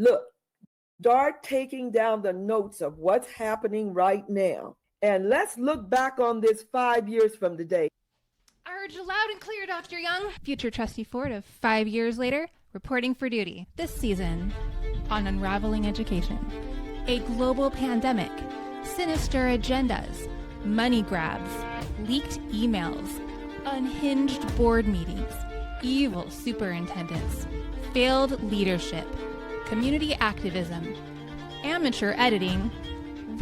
Look, start taking down the notes of what's happening right now. And let's look back on this 5 years from today. Urge loud and clear, Dr. Young. Future Trustee Ford of 5 years later, reporting for duty. This season on Unraveling Education. A global pandemic, sinister agendas, money grabs, leaked emails, unhinged board meetings, evil superintendents, failed leadership, community activism, amateur editing,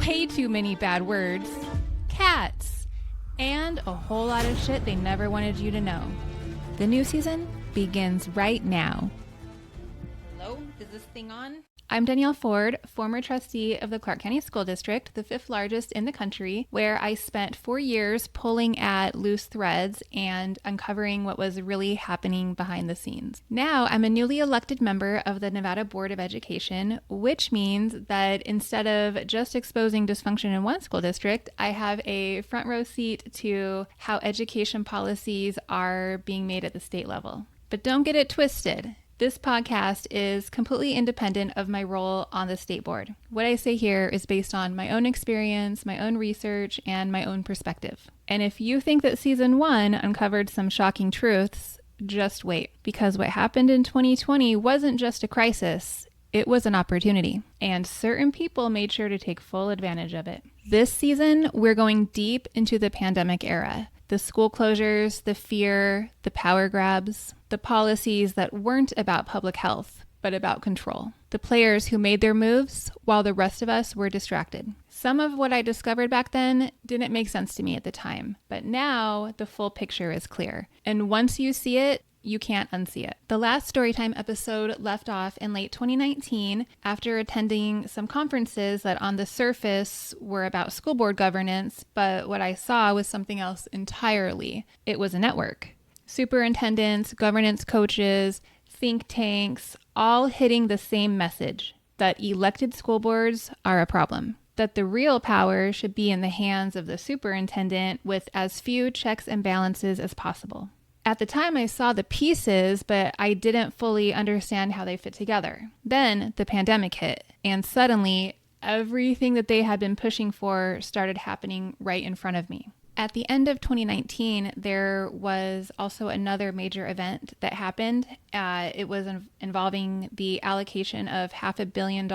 way too many bad words, cats, and a whole lot of shit they never wanted you to know. The new season begins right now. Hello, is this thing on? I'm Danielle Ford, former trustee of the Clark County School District, the 5th largest in the country, where I spent 4 years pulling at loose threads and uncovering what was really happening behind the scenes. Now, I'm a newly elected member of the Nevada Board of Education, which means that instead of just exposing dysfunction in one school district, I have a front row seat to how education policies are being made at the state level. But don't get it twisted. This podcast is completely independent of my role on the state board. What I say here is based on my own experience, my own research, and my own perspective. And if you think that season 1 uncovered some shocking truths, just wait. Because what happened in 2020 wasn't just a crisis, it was an opportunity. And certain people made sure to take full advantage of it. This season, we're going deep into the pandemic era. The school closures, the fear, the power grabs, the policies that weren't about public health, but about control. The players who made their moves while the rest of us were distracted. Some of what I discovered back then didn't make sense to me at the time, but now the full picture is clear. And once you see it, you can't unsee it. The last Storytime episode left off in late 2019 after attending some conferences that on the surface were about school board governance, but what I saw was something else entirely. It was a network. Superintendents, governance coaches, think tanks, all hitting the same message, that elected school boards are a problem. That the real power should be in the hands of the superintendent with as few checks and balances as possible. At the time, I saw the pieces, but I didn't fully understand how they fit together. Then the pandemic hit, and suddenly everything that they had been pushing for started happening right in front of me. At the end of 2019, there was also another major event that happened. It was involving the allocation of $500 million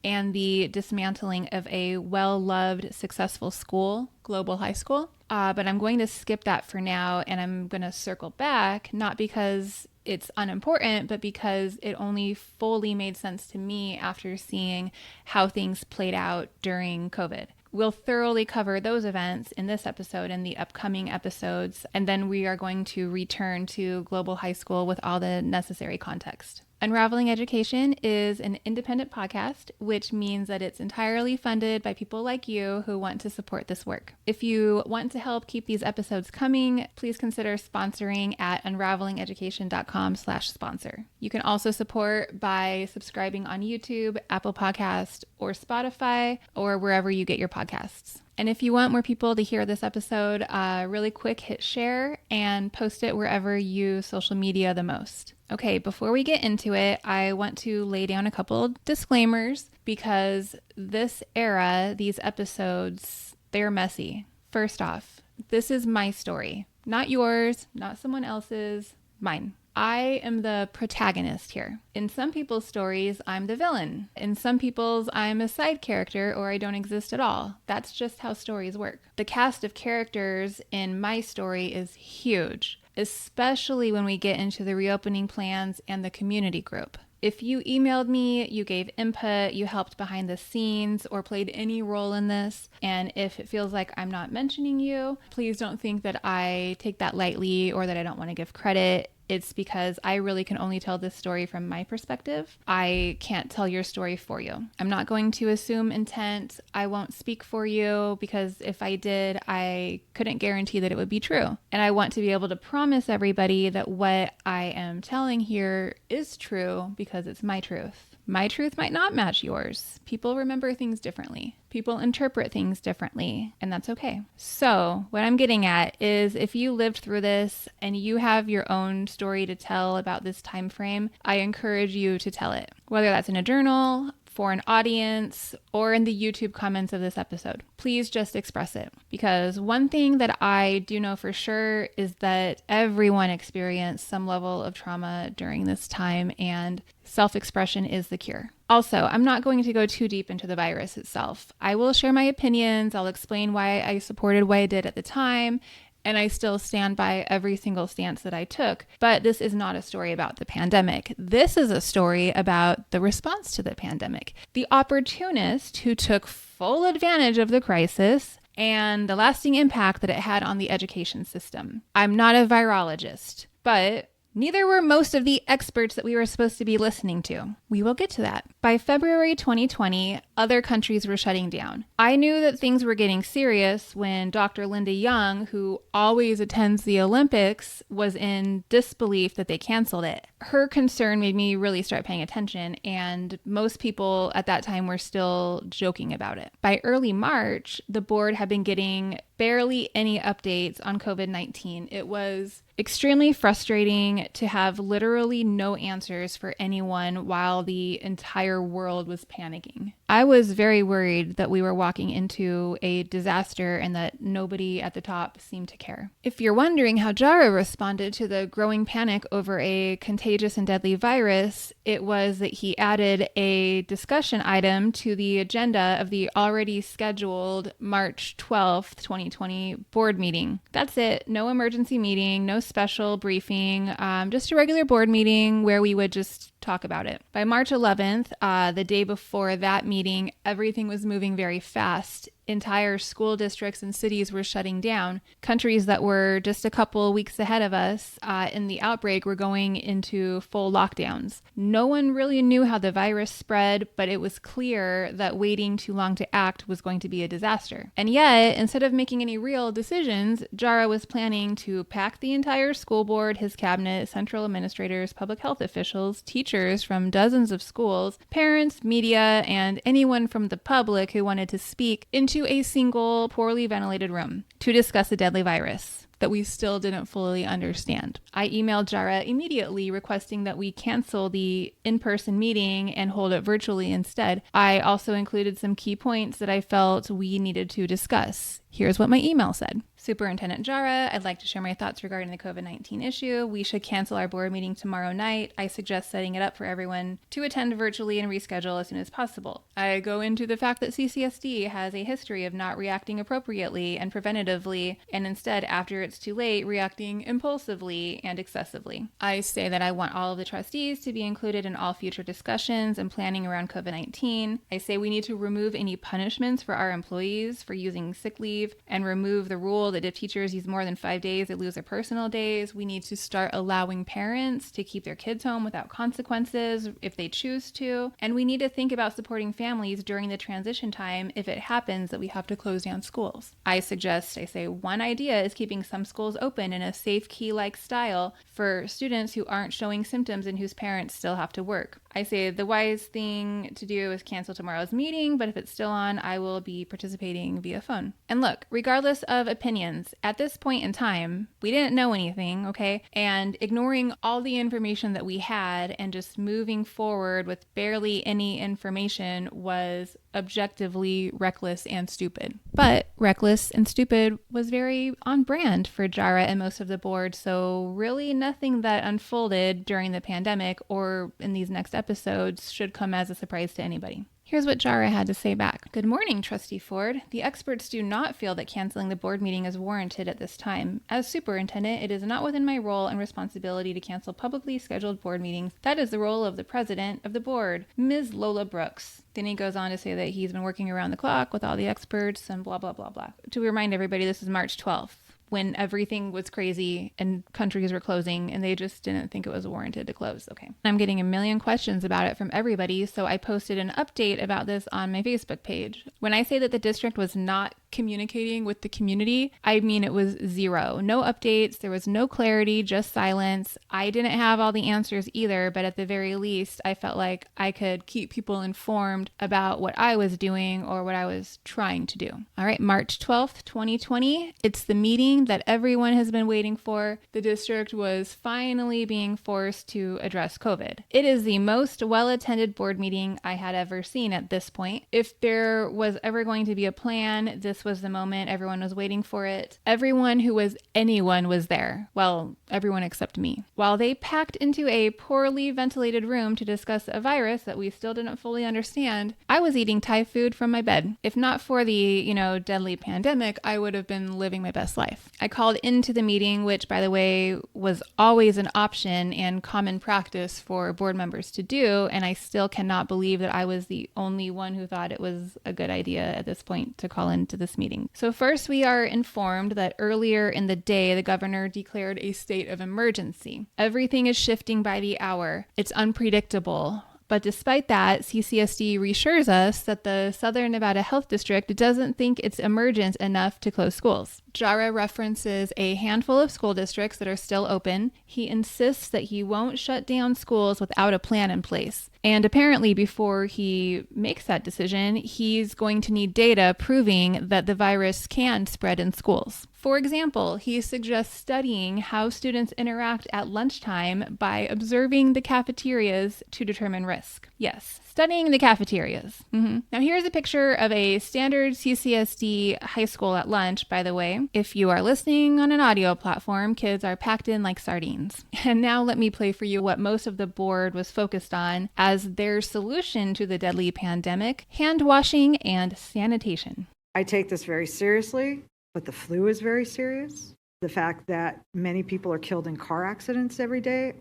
and the dismantling of a well-loved, successful school, Global High School. But I'm going to skip that for now, and I'm going to circle back, not because it's unimportant, but because it only fully made sense to me after seeing how things played out during COVID. We'll thoroughly cover those events in this episode and the upcoming episodes, and then we are going to return to Global High School with all the necessary context. Unraveling Education is an independent podcast, which means that it's entirely funded by people like you who want to support this work. If you want to help keep these episodes coming, please consider sponsoring at unravelingeducation.com/sponsor. You can also support by subscribing on YouTube, Apple Podcast, or Spotify, or wherever you get your podcasts. And if you want more people to hear this episode, really quick, hit share and post it wherever you social media the most. Okay, before we get into it, I want to lay down a couple disclaimers because this era, these episodes, they're messy. First off, this is my story, not yours, not someone else's, mine. I am the protagonist here. In some people's stories, I'm the villain. In some people's, I'm a side character or I don't exist at all. That's just how stories work. The cast of characters in my story is huge, especially when we get into the reopening plans and the community group. If you emailed me, you gave input, you helped behind the scenes, or played any role in this, and if it feels like I'm not mentioning you, please don't think that I take that lightly or that I don't want to give credit. It's because I really can only tell this story from my perspective. I can't tell your story for you. I'm not going to assume intent. I won't speak for you because if I did, I couldn't guarantee that it would be true. And I want to be able to promise everybody that what I am telling here is true because it's my truth. My truth might not match yours. People remember things differently. People interpret things differently, and that's okay. So what I'm getting at is if you lived through this and you have your own story to tell about this time frame, I encourage you to tell it. whether that's in a journal, for an audience, or in the YouTube comments of this episode. Please just express it. Because one thing that I do know for sure is that everyone experienced some level of trauma during this time, and self-expression is the cure. Also, I'm not going to go too deep into the virus itself. I will share my opinions. I'll explain why I supported what I did at the time, and I still stand by every single stance that I took. But this is not a story about the pandemic. This is a story about the response to the pandemic. The opportunist who took full advantage of the crisis and the lasting impact that it had on the education system. I'm not a virologist, but neither were most of the experts that we were supposed to be listening to. We will get to that. By February 2020, other countries were shutting down. I knew that things were getting serious when Dr. Linda Young, who always attends the Olympics, was in disbelief that they canceled it. Her concern made me really start paying attention, and most people at that time were still joking about it. By early March, the board had been getting barely any updates on COVID-19. It was extremely frustrating to have literally no answers for anyone while the entire world was panicking. I was very worried that we were walking into a disaster and that nobody at the top seemed to care. If you're wondering how Jara responded to the growing panic over a contagious and deadly virus, it was that he added a discussion item to the agenda of the already scheduled March 12th, 2020 board meeting. That's it. No emergency meeting, no special briefing, just a regular board meeting where we would just talk about it. By March 11th, the day before that meeting, everything was moving very fast. Entire school districts and cities were shutting down. Countries that were just a couple weeks ahead of us in the outbreak were going into full lockdowns. No one really knew how the virus spread, but it was clear that waiting too long to act was going to be a disaster. And yet, instead of making any real decisions, Jara was planning to pack the entire school board, his cabinet, central administrators, public health officials, teachers from dozens of schools, parents, media, and anyone from the public who wanted to speak into a single poorly ventilated room to discuss a deadly virus that we still didn't fully understand. I emailed Jara immediately requesting that we cancel the in-person meeting and hold it virtually instead. I also included some key points that I felt we needed to discuss. Here's what my email said. Superintendent Jara, I'd like to share my thoughts regarding the COVID-19 issue. We should cancel our board meeting tomorrow night. I suggest setting it up for everyone to attend virtually and reschedule as soon as possible. I go into the fact that CCSD has a history of not reacting appropriately and preventatively, and instead, after it's too late, reacting impulsively and excessively. I say that I want all of the trustees to be included in all future discussions and planning around COVID-19. I say we need to remove any punishments for our employees for using sick leave and remove the rule that if teachers use more than 5 days, they lose their personal days. We need to start allowing parents to keep their kids home without consequences if they choose to. And we need to think about supporting families during the transition time if it happens that we have to close down schools. I say one idea is keeping some schools open in a safe key-like style for students who aren't showing symptoms and whose parents still have to work. I say the wise thing to do is cancel tomorrow's meeting, but if it's still on, I will be participating via phone. And look, regardless of opinions, at this point in time, we didn't know anything, okay? And ignoring all the information that we had and just moving forward with barely any information was objectively reckless and stupid. But reckless and stupid was very on brand for Jara and most of the board, so really nothing that unfolded during the pandemic or in these next episodes should come as a surprise to anybody. Here's what Jara had to say back. Good morning, Trustee Ford. The experts do not feel that canceling the board meeting is warranted at this time. As superintendent, it is not within my role and responsibility to cancel publicly scheduled board meetings. That is the role of the president of the board, Ms. Lola Brooks. Then he goes on to say that he's been working around the clock with all the experts and blah, blah, blah, blah. To remind everybody, this is March 12th. When everything was crazy and countries were closing and they just didn't think it was warranted to close. Okay. I'm getting a million questions about it from everybody, so I posted an update about this on my Facebook page. When I say that the district was not communicating with the community, I mean, it was zero. No updates. There was no clarity, just silence. I didn't have all the answers either, but at the very least, I felt like I could keep people informed about what I was doing or what I was trying to do. All right, March 12th, 2020. It's the meeting that everyone has been waiting for. The district was finally being forced to address COVID. It is the most well-attended board meeting I had ever seen at this point. If there was ever going to be a plan, this was the moment. Everyone was waiting for it. Everyone who was anyone was there. Well, everyone except me. While they packed into a poorly ventilated room to discuss a virus that we still didn't fully understand, I was eating Thai food from my bed. If not for the, deadly pandemic, I would have been living my best life. I called into the meeting, which, by the way, was always an option and common practice for board members to do, and I still cannot believe that I was the only one who thought it was a good idea at this point to call into this meeting. So first, we are informed that earlier in the day, the governor declared a state of emergency. Everything is shifting by the hour. It's unpredictable. But despite that, CCSD reassures us that the Southern Nevada Health District doesn't think it's emergent enough to close schools. Jara references a handful of school districts that are still open. He insists that he won't shut down schools without a plan in place. And apparently, before he makes that decision, he's going to need data proving that the virus can spread in schools. For example, he suggests studying how students interact at lunchtime by observing the cafeterias to determine risk. Yes, studying the cafeterias. Now here's a picture of a standard CCSD high school at lunch, by the way. If you are listening on an audio platform, kids are packed in like sardines. And now let me play for you what most of the board was focused on as their solution to the deadly pandemic: hand washing and sanitation. I take this very seriously, but the flu is very serious. The fact that many people are killed in car accidents every day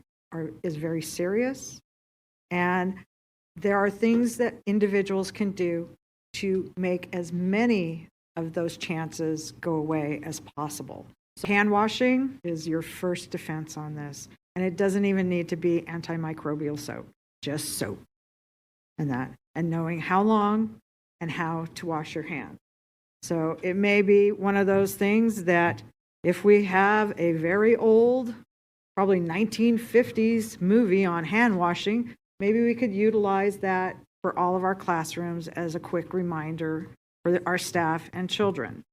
is very serious. And there are things that individuals can do to make as many of those chances go away as possible. So hand washing is your first defense on this. And it doesn't even need to be antimicrobial soap, just soap and that. And knowing how long and how to wash your hands. So it may be one of those things that if we have a very old, probably 1950s movie on hand washing, maybe we could utilize that for all of our classrooms as a quick reminder for our staff and children.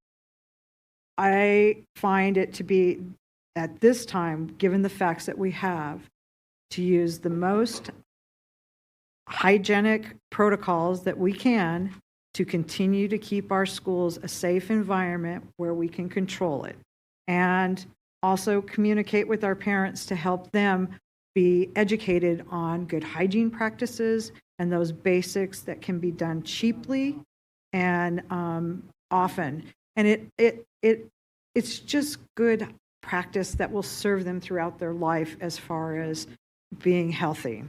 I find it to be, at this time, given the facts that we have, to use the most hygienic protocols that we can to continue to keep our schools a safe environment where we can control it. And also communicate with our parents to help them be educated on good hygiene practices and those basics that can be done cheaply and often. And it's just good practice that will serve them throughout their life as far as being healthy.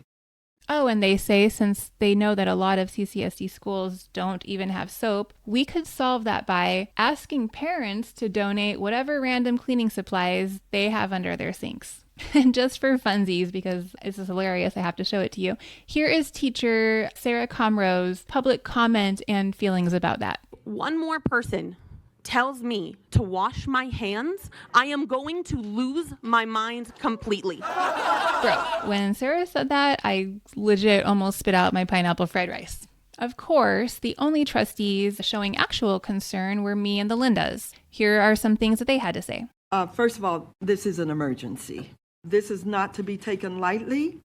Oh, and they say since they know that a lot of CCSD schools don't even have soap, we could solve that by asking parents to donate whatever random cleaning supplies they have under their sinks. And just for funsies, because this is hilarious, I have to show it to you. Here is teacher Sarah Comroe's public comment and feelings about that. One more person tells me to wash my hands, I am going to lose my mind completely. Bro, when Sarah said that, I legit almost spit out my pineapple fried rice. Of course, the only trustees showing actual concern were me and the Lindas. Here are some things that they had to say. First of all, this is an emergency. This is not to be taken lightly.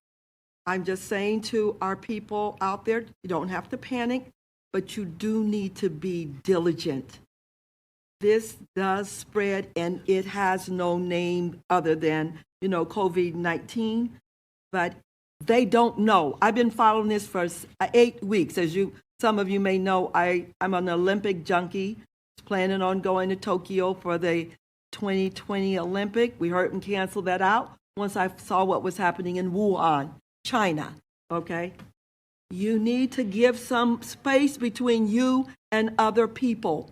I'm just saying to our people out there, you don't have to panic, but you do need to be diligent. This does spread, and it has no name other than, COVID-19, but they don't know. I've been following this for 8 weeks. As some of you may know, I'm an Olympic junkie, planning on going to Tokyo for the 2020 Olympic. We heard them cancel that out once I saw what was happening in Wuhan, China, okay? You need to give some space between you and other people,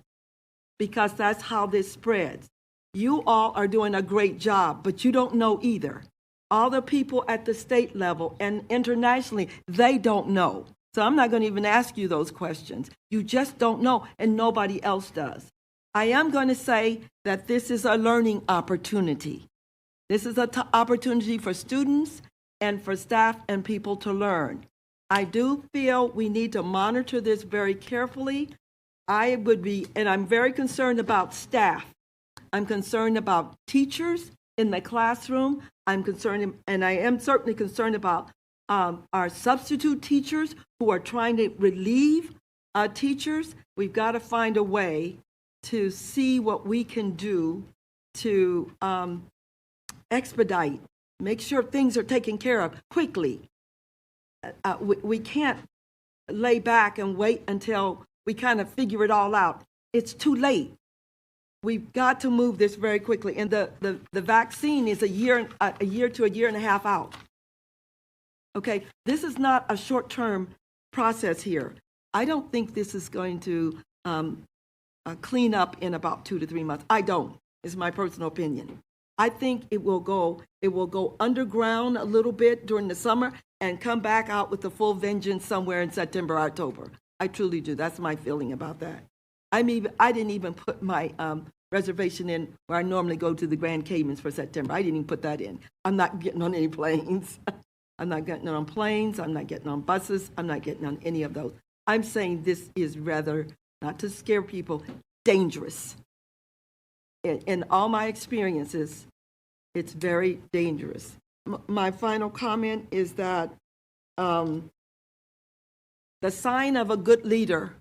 because that's how this spreads. You all are doing a great job, but you don't know either. All the people at the state level and internationally, they don't know. So I'm not going to even ask you those questions. You just don't know, and nobody else does. I am going to say that this is a learning opportunity. This is an opportunity for students and for staff and people to learn. I do feel we need to monitor this very carefully. I would be, and I'm very concerned about staff. I'm concerned about teachers in the classroom. I'm concerned, and I am certainly concerned about our substitute teachers who are trying to relieve teachers. We've got to find a way to see what we can do to expedite, make sure things are taken care of quickly. We can't lay back and wait until we kind of figure it all out. It's too late. We've got to move this very quickly. And the vaccine is a year to a year and a half out. Okay, this is not a short-term process here. I don't think this is going to clean up in about 2 to 3 months. I don't. It's my personal opinion. I think it will go underground a little bit during the summer and come back out with the full vengeance somewhere in September, October. I truly do. That's my feeling about that. I didn't even put my reservation in where I normally go to the Grand Caymans for September. I didn't even put that in. I'm not getting on any planes. I'm not getting on planes. I'm not getting on buses. I'm not getting on any of those. I'm saying this is rather, not to scare people, dangerous. In all my experiences, it's very dangerous. My final comment is that the sign of a good leader,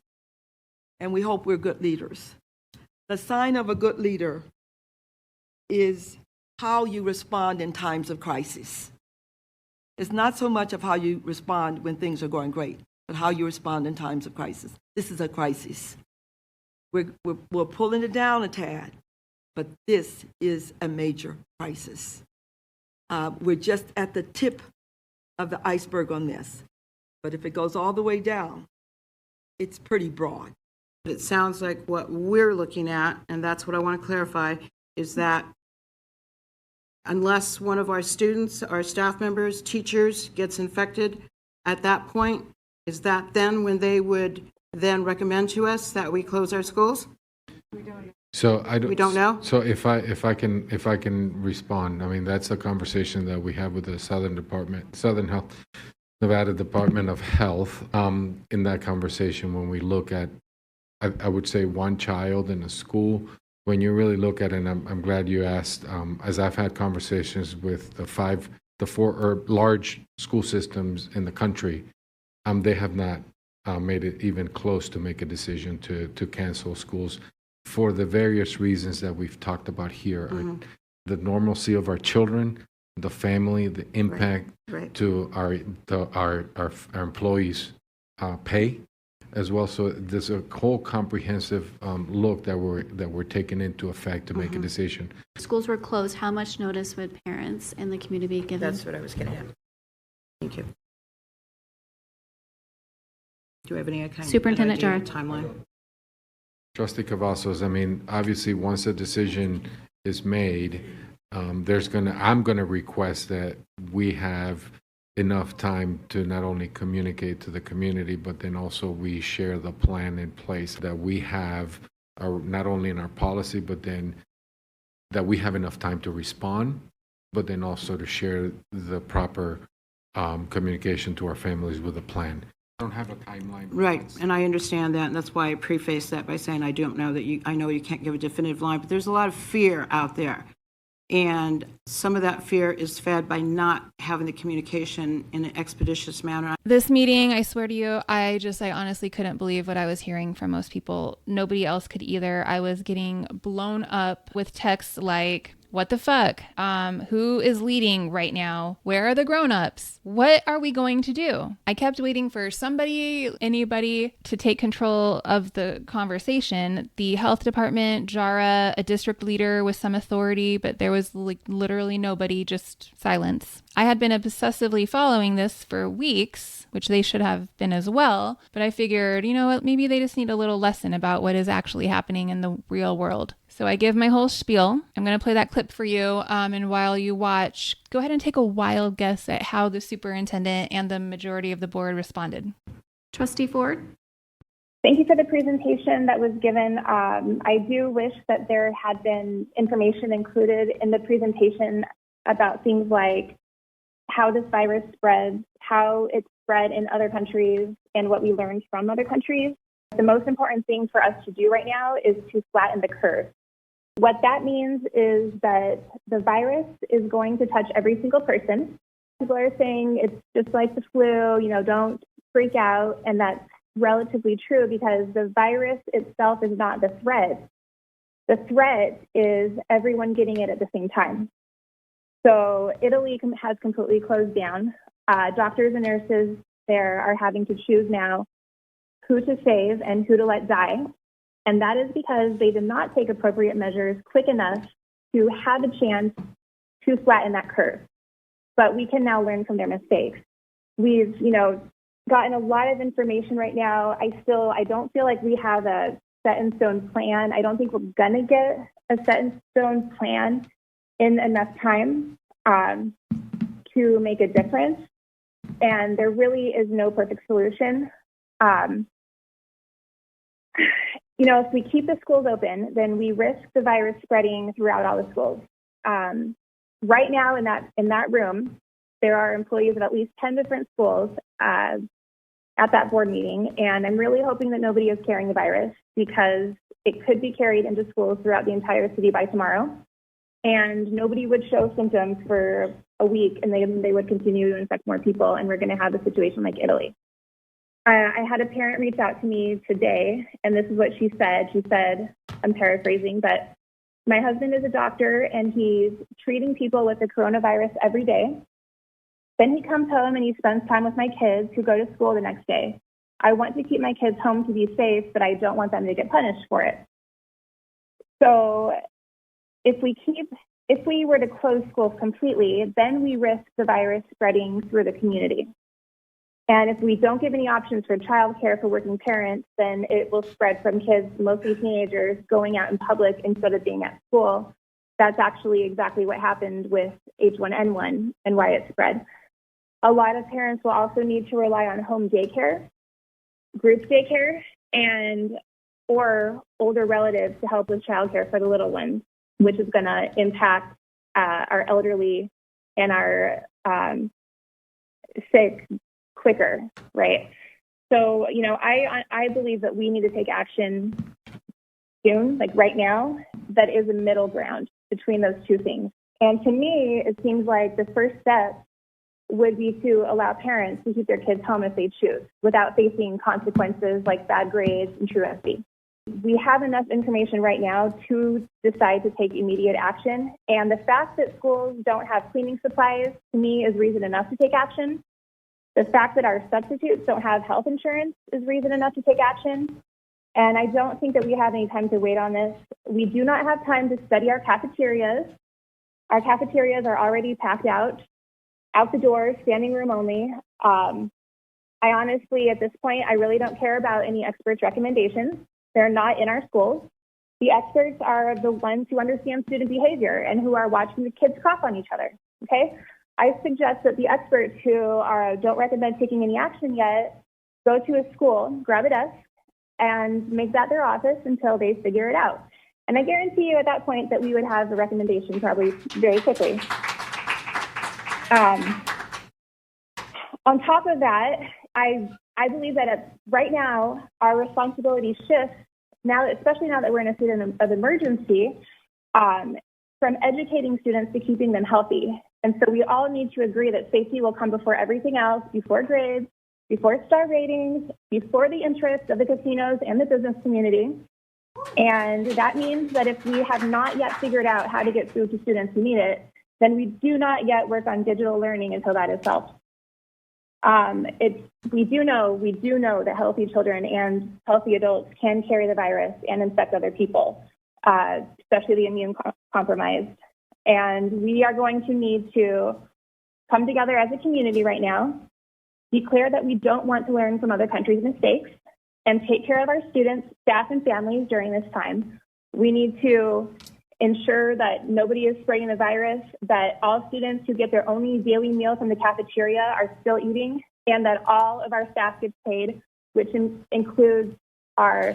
and we hope we're good leaders, the sign of a good leader is how you respond in times of crisis. It's not so much of how you respond when things are going great, but how you respond in times of crisis. This is a crisis. We're pulling it down a tad, but this is a major crisis. We're just at the tip of the iceberg on this. But if it goes all the way down, it's pretty broad. It sounds like what we're looking at, and that's what I want to clarify, is that unless one of our students, our staff members, teachers gets infected, at that point, is that then when they would then recommend to us that we close our schools? So we don't know. So if I can respond, I mean, that's a conversation that we have with the Southern Nevada Department of Health. In that conversation, when we look at, I would say, one child in a school, when you really look at it, and I'm glad you asked, as I've had conversations with the four large school systems in the country, they have not made it even close to make a decision to cancel schools for the various reasons that we've talked about here. Mm-hmm. The normalcy of our children, the family, the impact to our employees' pay as well. So there's a whole comprehensive look that we're taking into effect to make a decision. Schools were closed. How much notice would parents and the community be given? That's what I was getting at. Thank you. Do you have any kind Superintendent of idea Jarrett. timeline? Trustee Cavazos, I mean, obviously, once a decision is made, I'm going to request that we have enough time to not only communicate to the community, but then also we share the plan in place that we have, not only in our policy, but then that we have enough time to respond, but then also to share the proper communication to our families with a plan. I don't have a timeline. Right, and I understand that, and that's why I prefaced that by saying I don't know that I know you can't give a definitive line, but there's a lot of fear out there. And some of that fear is fed by not having the communication in an expeditious manner. This meeting, I swear to you, I honestly couldn't believe what I was hearing from most people. Nobody else could either. I was getting blown up with texts like, what the fuck? Who is leading right now? Where are the grown-ups? What are we going to do? I kept waiting for anybody to take control of the conversation. The health department, JARA, a district leader with some authority, but there was literally nobody, just silence. I had been obsessively following this for weeks, which they should have been as well. But I figured, you know what, maybe they just need a little lesson about what is actually happening in the real world. So I give my whole spiel. I'm going to play that clip for you. And while you watch, go ahead and take a wild guess at how the superintendent and the majority of the board responded. Trustee Ford? Thank you for the presentation that was given. I do wish that there had been information included in the presentation about things like how this virus spreads, how it's spread in other countries, and what we learned from other countries. The most important thing for us to do right now is to flatten the curve. What that means is that the virus is going to touch every single person. People are saying it's just like the flu, don't freak out, and that's relatively true because the virus itself is not the threat. The threat is everyone getting it at the same time. So Italy has completely closed down. Doctors and nurses there are having to choose now who to save and who to let die. And that is because they did not take appropriate measures quick enough to have a chance to flatten that curve. But we can now learn from their mistakes. We've, gotten a lot of information right now. I don't feel like we have a set in stone plan. I don't think we're gonna get a set in stone plan in enough time to make a difference. And there really is no perfect solution. If we keep the schools open, then we risk the virus spreading throughout all the schools. Right now in that room, there are employees of at least 10 different schools at that board meeting, and I'm really hoping that nobody is carrying the virus because it could be carried into schools throughout the entire city by tomorrow, and nobody would show symptoms for a week, and they would continue to infect more people, and we're going to have a situation like Italy. I had a parent reach out to me today, and this is what she said. She said, I'm paraphrasing, but my husband is a doctor, and he's treating people with the coronavirus every day. Then he comes home and he spends time with my kids who go to school the next day. I want to keep my kids home to be safe, but I don't want them to get punished for it. So if we were to close schools completely, then we risk the virus spreading through the community. And if we don't give any options for childcare for working parents, then it will spread from kids, mostly teenagers, going out in public instead of being at school. That's actually exactly what happened with H1N1 and why it spread. A lot of parents will also need to rely on home daycare, group daycare, or older relatives to help with childcare for the little ones, which is going to impact our elderly and our sick quicker, right? So, I believe that we need to take action soon, like right now, that is a middle ground between those two things. And to me, it seems like the first step would be to allow parents to keep their kids home if they choose, without facing consequences like bad grades and truancy. We have enough information right now to decide to take immediate action. And the fact that schools don't have cleaning supplies, to me, is reason enough to take action. The fact that our substitutes don't have health insurance is reason enough to take action. And I don't think that we have any time to wait on this. We do not have time to study our cafeterias. Our cafeterias are already packed out the door, standing room only. I honestly, at this point, I really don't care about any experts' recommendations. They're not in our schools. The experts are the ones who understand student behavior and who are watching the kids cough on each other, okay? I suggest that the experts who don't recommend taking any action yet go to a school, grab a desk, and make that their office until they figure it out. And I guarantee you at that point that we would have the recommendation probably very quickly. On top of that, I believe that right now our responsibility shifts, especially now that we're in a state of emergency, from educating students to keeping them healthy. And so we all need to agree that safety will come before everything else, before grades, before star ratings, before the interests of the casinos and the business community. And that means that if we have not yet figured out how to get food to students who need it, then we do not yet work on digital learning until that is solved. We do know that healthy children and healthy adults can carry the virus and infect other people, especially the immune compromised. And we are going to need to come together as a community right now, declare that we don't want to learn from other countries' mistakes, and take care of our students, staff, and families during this time. We need to ensure that nobody is spreading the virus, that all students who get their only daily meal from the cafeteria are still eating, and that all of our staff gets paid, which includes our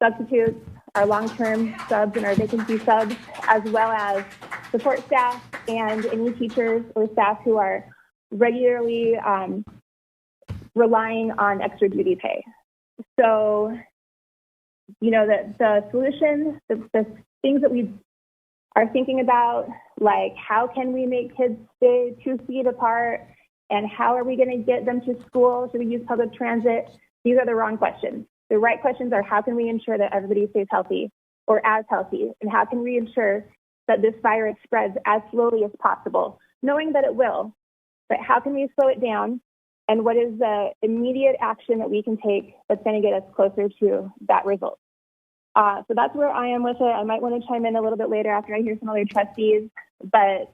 substitutes, our long-term subs and our vacancy subs, as well as support staff and any teachers or staff who are regularly relying on extra duty pay. So, you know, the solution, the things that we are thinking about, like how can we make kids stay 2 feet apart, and how are we going to get them to school? Should we use public transit? These are the wrong questions. The right questions are how can we ensure that everybody stays healthy or as healthy, and how can we ensure that this virus spreads as slowly as possible, knowing that it will, but how can we slow it down, and what is the immediate action that we can take that's going to get us closer to that result? So that's where I am with it. I might want to chime in a little bit later after I hear some other trustees, but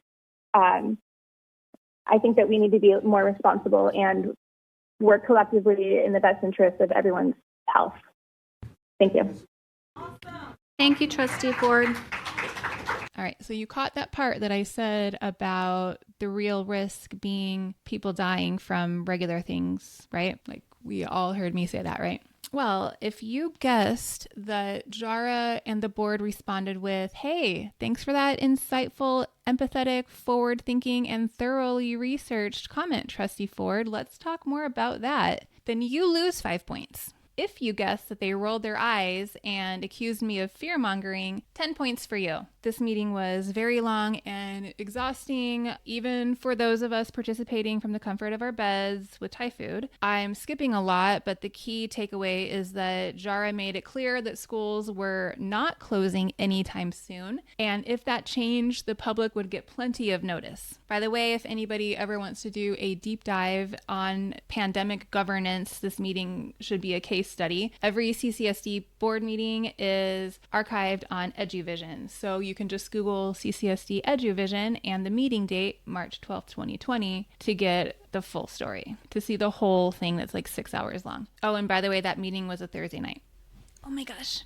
I think that we need to be more responsible and work collectively in the best interest of everyone's health. Thank you. Thank you, Trustee Ford. All right, so you caught that part that I said about the real risk being people dying from regular things, right? Like we all heard me say that, right? Well, if you guessed that Jara and the board responded with, hey, thanks for that insightful, empathetic, forward-thinking, and thoroughly researched comment, Trustee Ford, let's talk more about that, then you lose 5 points. If you guessed that they rolled their eyes and accused me of fear-mongering, 10 points for you. This meeting was very long and exhausting, even for those of us participating from the comfort of our beds with Thai food. I'm skipping a lot, but the key takeaway is that Jara made it clear that schools were not closing anytime soon, and if that changed, the public would get plenty of notice. By the way, if anybody ever wants to do a deep dive on pandemic governance, this meeting should be a case study. Every CCSD board meeting is archived on EduVision, so you can just Google CCSD EduVision and the meeting date, March 12th, 2020, to get the full story, to see the whole thing that's like 6 hours long. Oh, and by the way, that meeting was a Thursday night. Oh my gosh.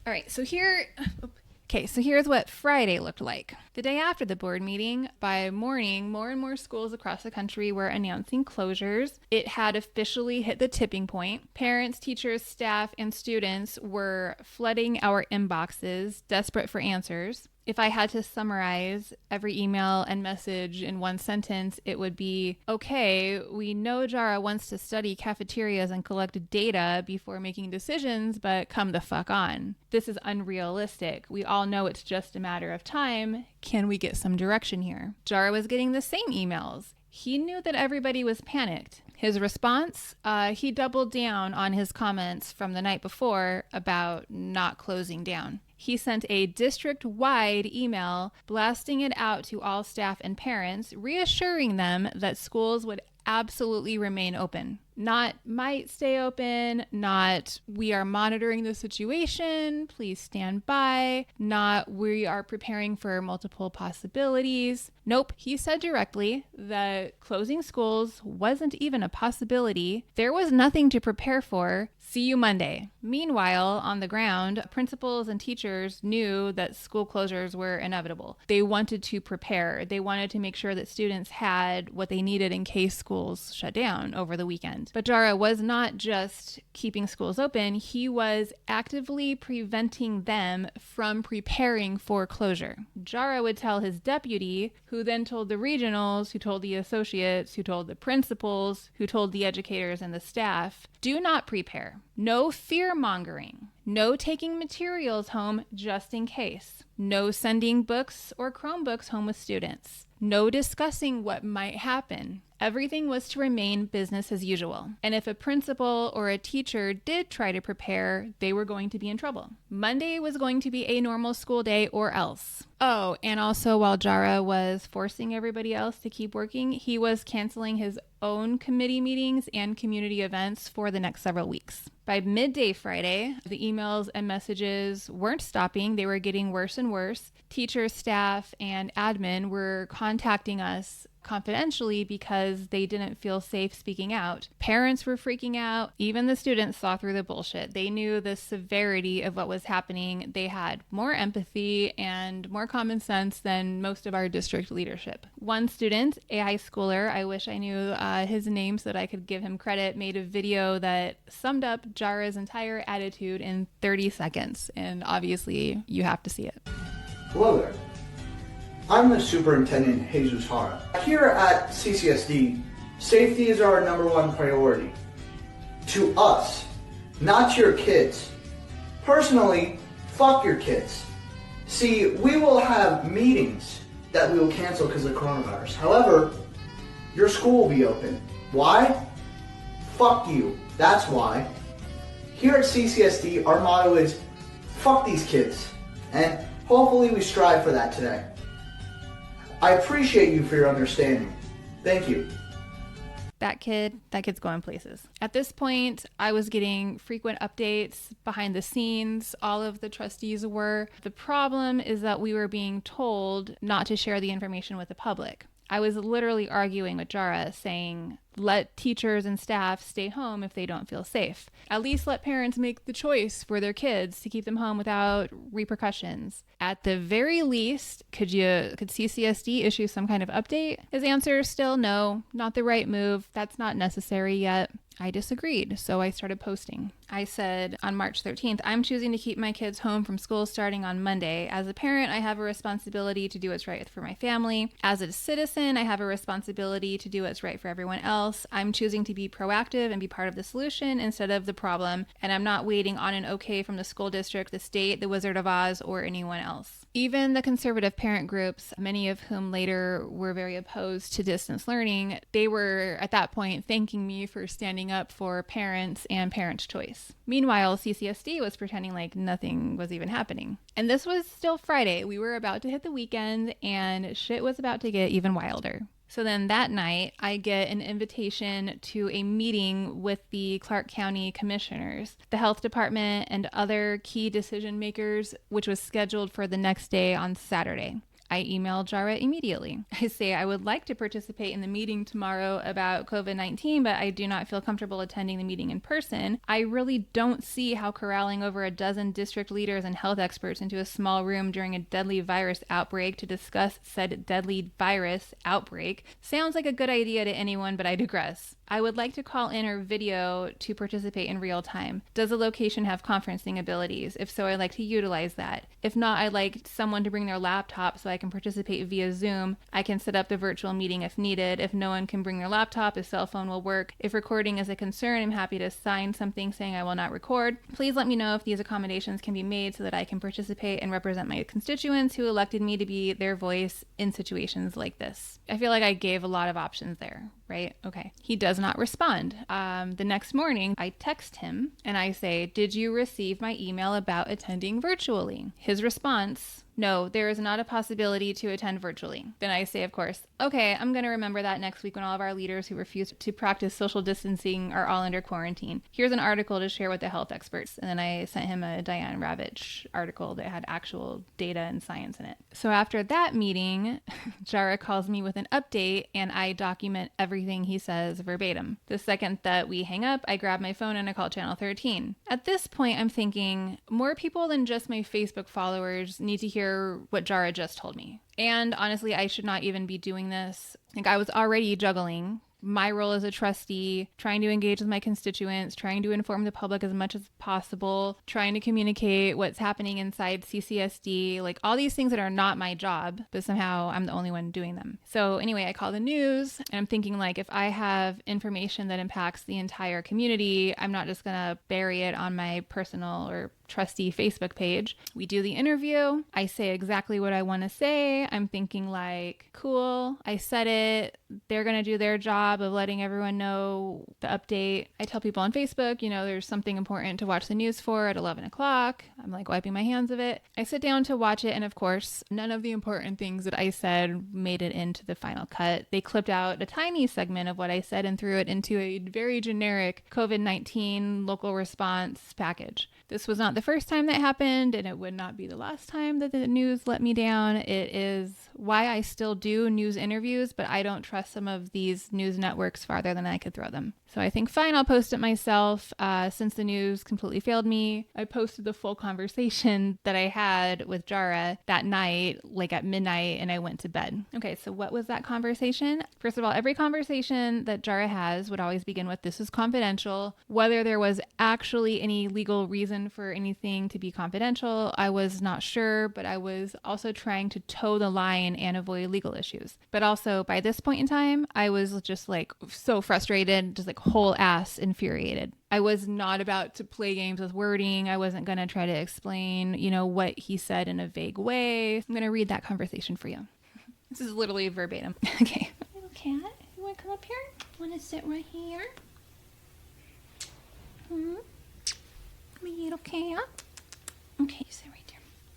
All right, so here's what Friday looked like. The day after the board meeting, by morning, more and more schools across the country were announcing closures. It had officially hit the tipping point. Parents, teachers, staff, and students were flooding our inboxes, desperate for answers. If I had to summarize every email and message in one sentence, it would be, okay, we know Jara wants to study cafeterias and collect data before making decisions, but come the fuck on. This is unrealistic. We all know it's just a matter of time. Can we get some direction here? Jara was getting the same emails. He knew that everybody was panicked. His response? He doubled down on his comments from the night before about not closing down. He sent a district-wide email blasting it out to all staff and parents, reassuring them that schools would absolutely remain open. Not might stay open, not we are monitoring the situation, please stand by, not we are preparing for multiple possibilities. Nope, he said directly that closing schools wasn't even a possibility. There was nothing to prepare for. See you Monday. Meanwhile, on the ground, principals and teachers knew that school closures were inevitable. They wanted to prepare. They wanted to make sure that students had what they needed in case schools shut down over the weekend. But Jara was not just keeping schools open, he was actively preventing them from preparing for closure. Jara would tell his deputy, who then told the regionals, who told the associates, who told the principals, who told the educators and the staff, do not prepare. No fear-mongering. No taking materials home just in case. No sending books or Chromebooks home with students. No discussing what might happen. Everything was to remain business as usual. And if a principal or a teacher did try to prepare, they were going to be in trouble. Monday was going to be a normal school day or else. Oh, and also while Jara was forcing everybody else to keep working, he was canceling his own committee meetings and community events for the next several weeks. By midday Friday, the emails and messages weren't stopping. They were getting worse and worse. Teachers, staff, and admin were contacting us confidentially because they didn't feel safe speaking out. Parents were freaking out. Even the students saw through the bullshit. They knew the severity of what was happening. They had more empathy and more common sense than most of our district leadership. One student, a high schooler, I wish I knew his name so that I could give him credit, made a video that summed up Jara's entire attitude in 30 seconds. And obviously, you have to see it. Hello there. I'm the Superintendent Jesus Hara. Here at CCSD, safety is our #1 priority. To us, not your kids. Personally, fuck your kids. See, we will have meetings that we will cancel because of coronavirus. However, your school will be open. Why? Fuck you. That's why. Here at CCSD, our motto is, fuck these kids. And hopefully we strive for that today. I appreciate you for your understanding. Thank you. That kid's going places. At this point, I was getting frequent updates behind the scenes. All of the trustees were. The problem is that we were being told not to share the information with the public. I was literally arguing with Jara, saying, let teachers and staff stay home if they don't feel safe. At least let parents make the choice for their kids to keep them home without repercussions. At the very least, could CCSD issue some kind of update? His answer is still no, not the right move. That's not necessary yet. I disagreed, so I started posting. I said on March 13th, I'm choosing to keep my kids home from school starting on Monday. As a parent, I have a responsibility to do what's right for my family. As a citizen, I have a responsibility to do what's right for everyone else. I'm choosing to be proactive and be part of the solution instead of the problem, and I'm not waiting on an okay from the school district, the state, the Wizard of Oz, or anyone else. Even the conservative parent groups, many of whom later were very opposed to distance learning, they were at that point thanking me for standing up for parents and parents' choice. Meanwhile, CCSD was pretending like nothing was even happening. And this was still Friday. We were about to hit the weekend and shit was about to get even wilder. So then that night, I get an invitation to a meeting with the Clark County commissioners, the health department, and other key decision makers, which was scheduled for the next day on Saturday. I emailed Jara immediately. I say I would like to participate in the meeting tomorrow about COVID-19, but I do not feel comfortable attending the meeting in person. I really don't see how corralling over a dozen district leaders and health experts into a small room during a deadly virus outbreak to discuss said deadly virus outbreak sounds like a good idea to anyone, but I digress. I would like to call in or video to participate in real time. Does the location have conferencing abilities? If so, I'd like to utilize that. If not, I'd like someone to bring their laptop so I can participate via Zoom. I can set up the virtual meeting if needed. If no one can bring their laptop, a cell phone will work. If recording is a concern, I'm happy to sign something saying I will not record. Please let me know if these accommodations can be made so that I can participate and represent my constituents who elected me to be their voice in situations like this. I feel like I gave a lot of options there, right? Okay. He does not respond. The next morning, I text him and I say, did you receive my email about attending virtually? His response, no, there is not a possibility to attend virtually. Then I say, of course, okay, I'm going to remember that next week when all of our leaders who refuse to practice social distancing are all under quarantine. Here's an article to share with the health experts. And then I sent him a Diane Ravitch article that had actual data and science in it. So after that meeting, Jara calls me with an update and I document everything he says verbatim. The second that we hang up, I grab my phone and I call Channel 13. At this point, I'm thinking more people than just my Facebook followers need to hear what Jara just told me. And honestly, I should not even be doing this. Like, I was already juggling my role as a trustee, trying to engage with my constituents, trying to inform the public as much as possible, trying to communicate what's happening inside CCSD, like all these things that are not my job, but somehow I'm the only one doing them. So anyway, I call the news and I'm thinking like, if I have information that impacts the entire community, I'm not just gonna bury it on my personal or trustee Facebook page. We do the interview. I say exactly what I want to say. I'm thinking like, cool, I said it. They're going to do their job of letting everyone know the update. I tell people on Facebook, you know, there's something important to watch the news for at 11 o'clock. I'm like wiping my hands of it. I sit down to watch it. And of course, none of the important things that I said made it into the final cut. They clipped out a tiny segment of what I said and threw it into a very generic COVID-19 local response package. This was not the first time that happened, and it would not be the last time that the news let me down. It is why I still do news interviews, but I don't trust some of these news networks farther than I could throw them. So I think, fine, I'll post it myself. Since the news completely failed me, I posted the full conversation that I had with Jara that night, like at midnight, and I went to bed. Okay, so what was that conversation? First of all, every conversation that Jara has would always begin with, "This is confidential." Whether there was actually any legal reason for anything to be confidential, I was not sure, but I was also trying to toe the line and avoid legal issues. But also, by this point in time, I was just like so frustrated, just like whole ass infuriated. I was not about to play games with wording. I wasn't going to try to explain, what he said in a vague way. I'm going to read that conversation for you. This is literally verbatim. Okay. Little cat, you want to come up here? Want to sit right here? My little cat. Okay, you sit right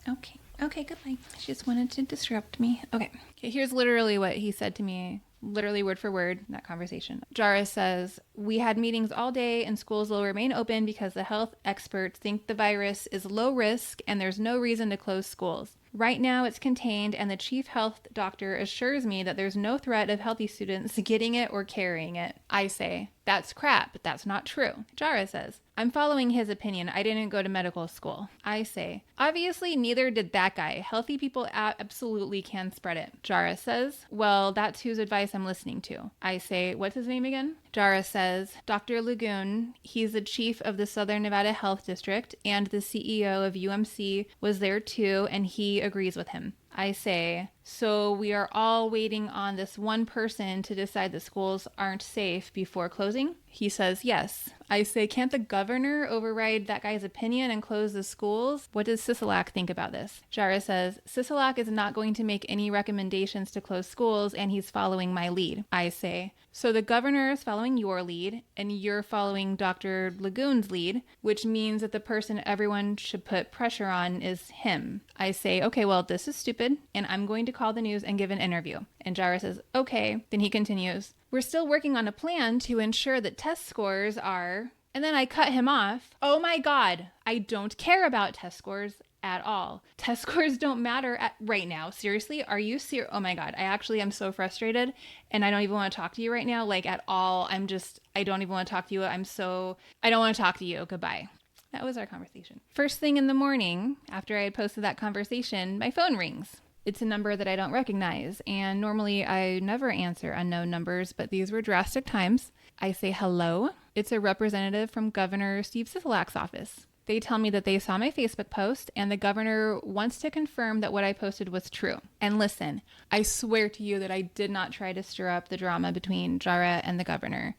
there. Okay, goodbye. She just wanted to disrupt me. Okay, here's literally what he said to me. Literally word for word, that conversation. Jara says, "We had meetings all day and schools will remain open because the health experts think the virus is low risk and there's no reason to close schools. Right now it's contained and the chief health doctor assures me that there's no threat of healthy students getting it or carrying it." I say, "That's crap. That's not true." Jara says, "I'm following his opinion. I didn't go to medical school." I say, "Obviously neither did that guy. Healthy people absolutely can spread it." Jara says, "Well, that's whose advice I'm listening to." I say, "What's his name again?" Jara says, "Dr. Lagoon. He's the chief of the Southern Nevada Health District and the CEO of UMC was there too, and he agrees with him." I say, "So we are all waiting on this one person to decide the schools aren't safe before closing?" He says, "Yes." I say, "Can't the governor override that guy's opinion and close the schools? What does Sisolak think about this?" Jara says, "Sisolak is not going to make any recommendations to close schools and he's following my lead." I say, "So the governor is following your lead and you're following Dr. Lagoon's lead, which means that the person everyone should put pressure on is him." I say, "Okay, well, this is stupid and I'm going to call the news and give an interview." And Jara says, "Okay." Then he continues, "We're still working on a plan to ensure that test scores are..." And then I cut him off. Oh my God, I don't care about test scores at all. Test scores don't matter right now. Seriously, are you serious? Oh my God, I actually am so frustrated and I don't even want to talk to you right now, like at all. I don't even want to talk to you. I don't want to talk to you. Goodbye. That was our conversation. First thing in the morning, after I had posted that conversation, my phone rings. It's a number that I don't recognize, and normally I never answer unknown numbers, but these were drastic times. I say, "Hello." It's a representative from Governor Steve Sisolak's office. They tell me that they saw my Facebook post and the governor wants to confirm that what I posted was true. And listen, I swear to you that I did not try to stir up the drama between Jara and the governor.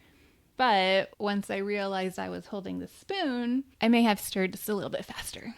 But once I realized I was holding the spoon, I may have stirred just a little bit faster.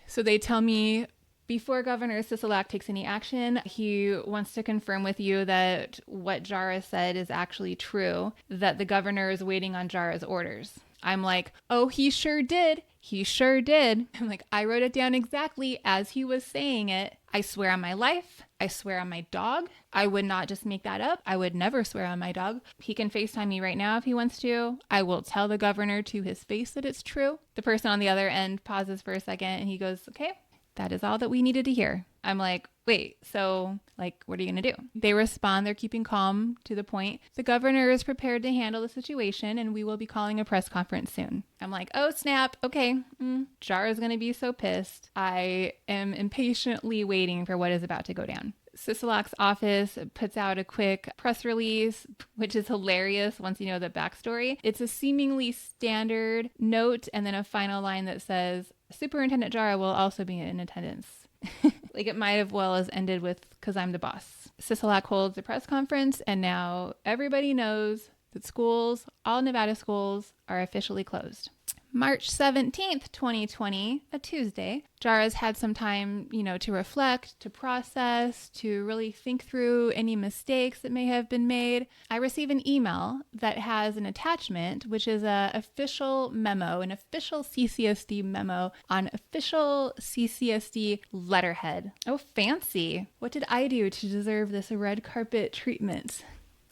So they tell me, before Governor Sisolak takes any action, he wants to confirm with you that what Jara said is actually true, that the governor is waiting on Jara's orders. I'm like, "Oh, he sure did. He sure did." I'm like, I wrote it down exactly as he was saying it. I swear on my life. I swear on my dog. I would not just make that up. I would never swear on my dog. He can FaceTime me right now if he wants to. I will tell the governor to his face that it's true. The person on the other end pauses for a second and he goes, "Okay, that is all that we needed to hear." I'm like, wait, so what are you going to do? They respond, they're keeping calm to the point. "The governor is prepared to handle the situation and we will be calling a press conference soon." I'm like, oh snap. Okay. Jara's going to be so pissed. I am impatiently waiting for what is about to go down. Sisolak's office puts out a quick press release, which is hilarious once you know the backstory. It's a seemingly standard note and then a final line that says, "Superintendent Jara will also be in attendance." It might have well as ended with, "Cause I'm the boss." Sisolak holds a press conference and now everybody knows that schools, all Nevada schools, are officially closed. March 17th, 2020, a Tuesday. Jara's had some time, to reflect, to process, to really think through any mistakes that may have been made. I receive an email that has an attachment, which is an official memo, an official CCSD memo on official CCSD letterhead. Oh, fancy. What did I do to deserve this red carpet treatment?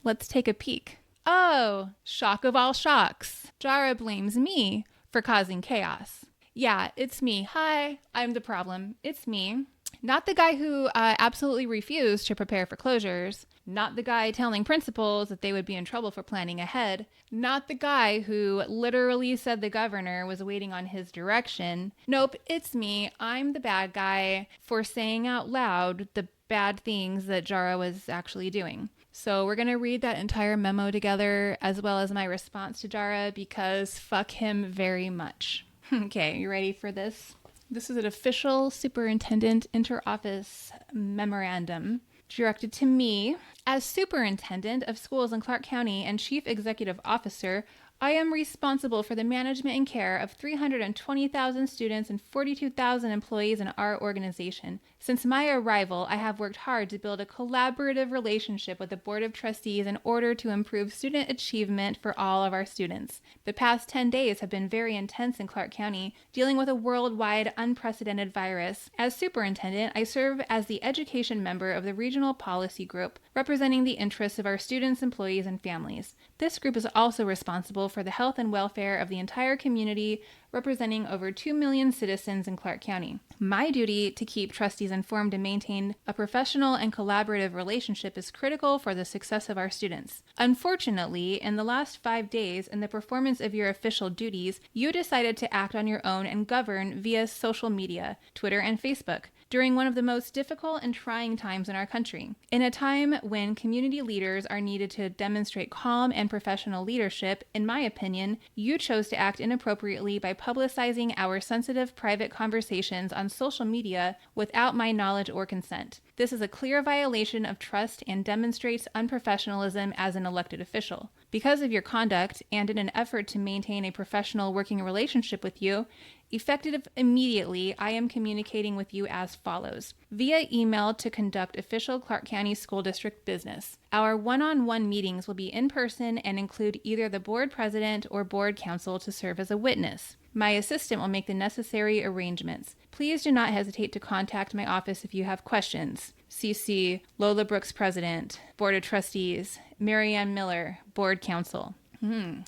Let's take a peek. Oh, shock of all shocks. Jara blames me for causing chaos. Yeah, it's me. Hi, I'm the problem. It's me. Not the guy who absolutely refused to prepare for closures. Not the guy telling principals that they would be in trouble for planning ahead. Not the guy who literally said the governor was waiting on his direction. Nope, it's me. I'm the bad guy for saying out loud the bad things that Jara was actually doing. So we're going to read that entire memo together, as well as my response to Jara, because fuck him very much. Okay, you ready for this? This is an official superintendent interoffice memorandum directed to me. As superintendent of schools in Clark County and chief executive officer, I am responsible for the management and care of 320,000 students and 42,000 employees in our organization. Since my arrival, I have worked hard to build a collaborative relationship with the Board of Trustees in order to improve student achievement for all of our students. The past 10 days have been very intense in Clark County, dealing with a worldwide unprecedented virus. As superintendent, I serve as the education member of the Regional Policy Group, representing the interests of our students, employees, and families. This group is also responsible for the health and welfare of the entire community, representing over 2 million citizens in Clark County. My duty to keep trustees informed and maintain a professional and collaborative relationship is critical for the success of our students. Unfortunately, in the last 5 days, in the performance of your official duties, you decided to act on your own and govern via social media, Twitter and Facebook, during one of the most difficult and trying times in our country. In a time when community leaders are needed to demonstrate calm and professional leadership, in my opinion, you chose to act inappropriately by publicizing our sensitive private conversations on social media without my knowledge or consent. This is a clear violation of trust and demonstrates unprofessionalism as an elected official. Because of your conduct, and in an effort to maintain a professional working relationship with you, effective immediately, I am communicating with you as follows. Via email to conduct official Clark County School District business. Our one-on-one meetings will be in person and include either the board president or board counsel to serve as a witness. My assistant will make the necessary arrangements. Please do not hesitate to contact my office if you have questions. CC Lola Brooks, President, Board of Trustees, Marianne Miller, Board Counsel.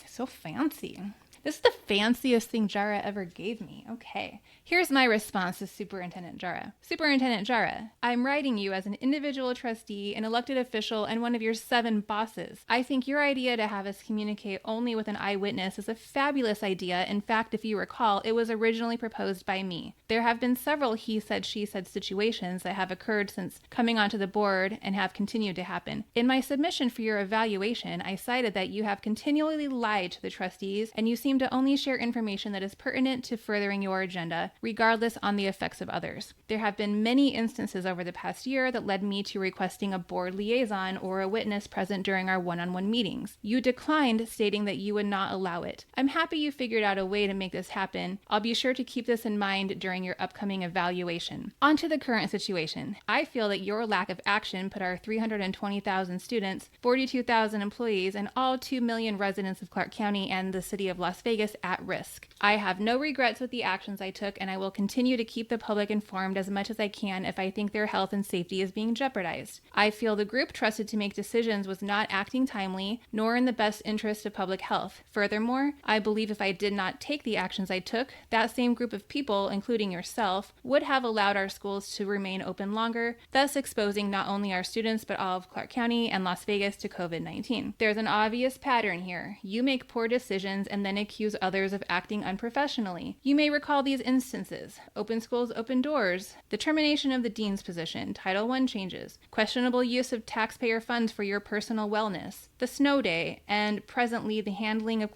So fancy. This is the fanciest thing Jara ever gave me. Okay. Here's my response to Superintendent Jara. Superintendent Jara, I'm writing you as an individual trustee, an elected official, and one of your 7 bosses. I think your idea to have us communicate only with an eyewitness is a fabulous idea. In fact, if you recall, it was originally proposed by me. There have been several he said, she said situations that have occurred since coming onto the board and have continued to happen. In my submission for your evaluation, I cited that you have continually lied to the trustees and you seem to only share information that is pertinent to furthering your agenda, regardless on the effects of others. There have been many instances over the past year that led me to requesting a board liaison or a witness present during our one-on-one meetings. You declined, stating that you would not allow it. I'm happy you figured out a way to make this happen. I'll be sure to keep this in mind during your upcoming evaluation. On to the current situation. I feel that your lack of action put our 320,000 students, 42,000 employees, and all 2 million residents of Clark County and the city of Las Vegas at risk. I have no regrets with the actions I took, and I will continue to keep the public informed as much as I can if I think their health and safety is being jeopardized. I feel the group trusted to make decisions was not acting timely, nor in the best interest of public health. Furthermore, I believe if I did not take the actions I took, that same group of people, including yourself, would have allowed our schools to remain open longer, thus exposing not only our students but all of Clark County and Las Vegas to COVID-19. There's an obvious pattern here. You make poor decisions and then accuse others of acting unprofessionally. You may recall these instances: open schools, open doors, the termination of the dean's position, Title I changes, questionable use of taxpayer funds for your personal wellness, the snow day, and presently the handling of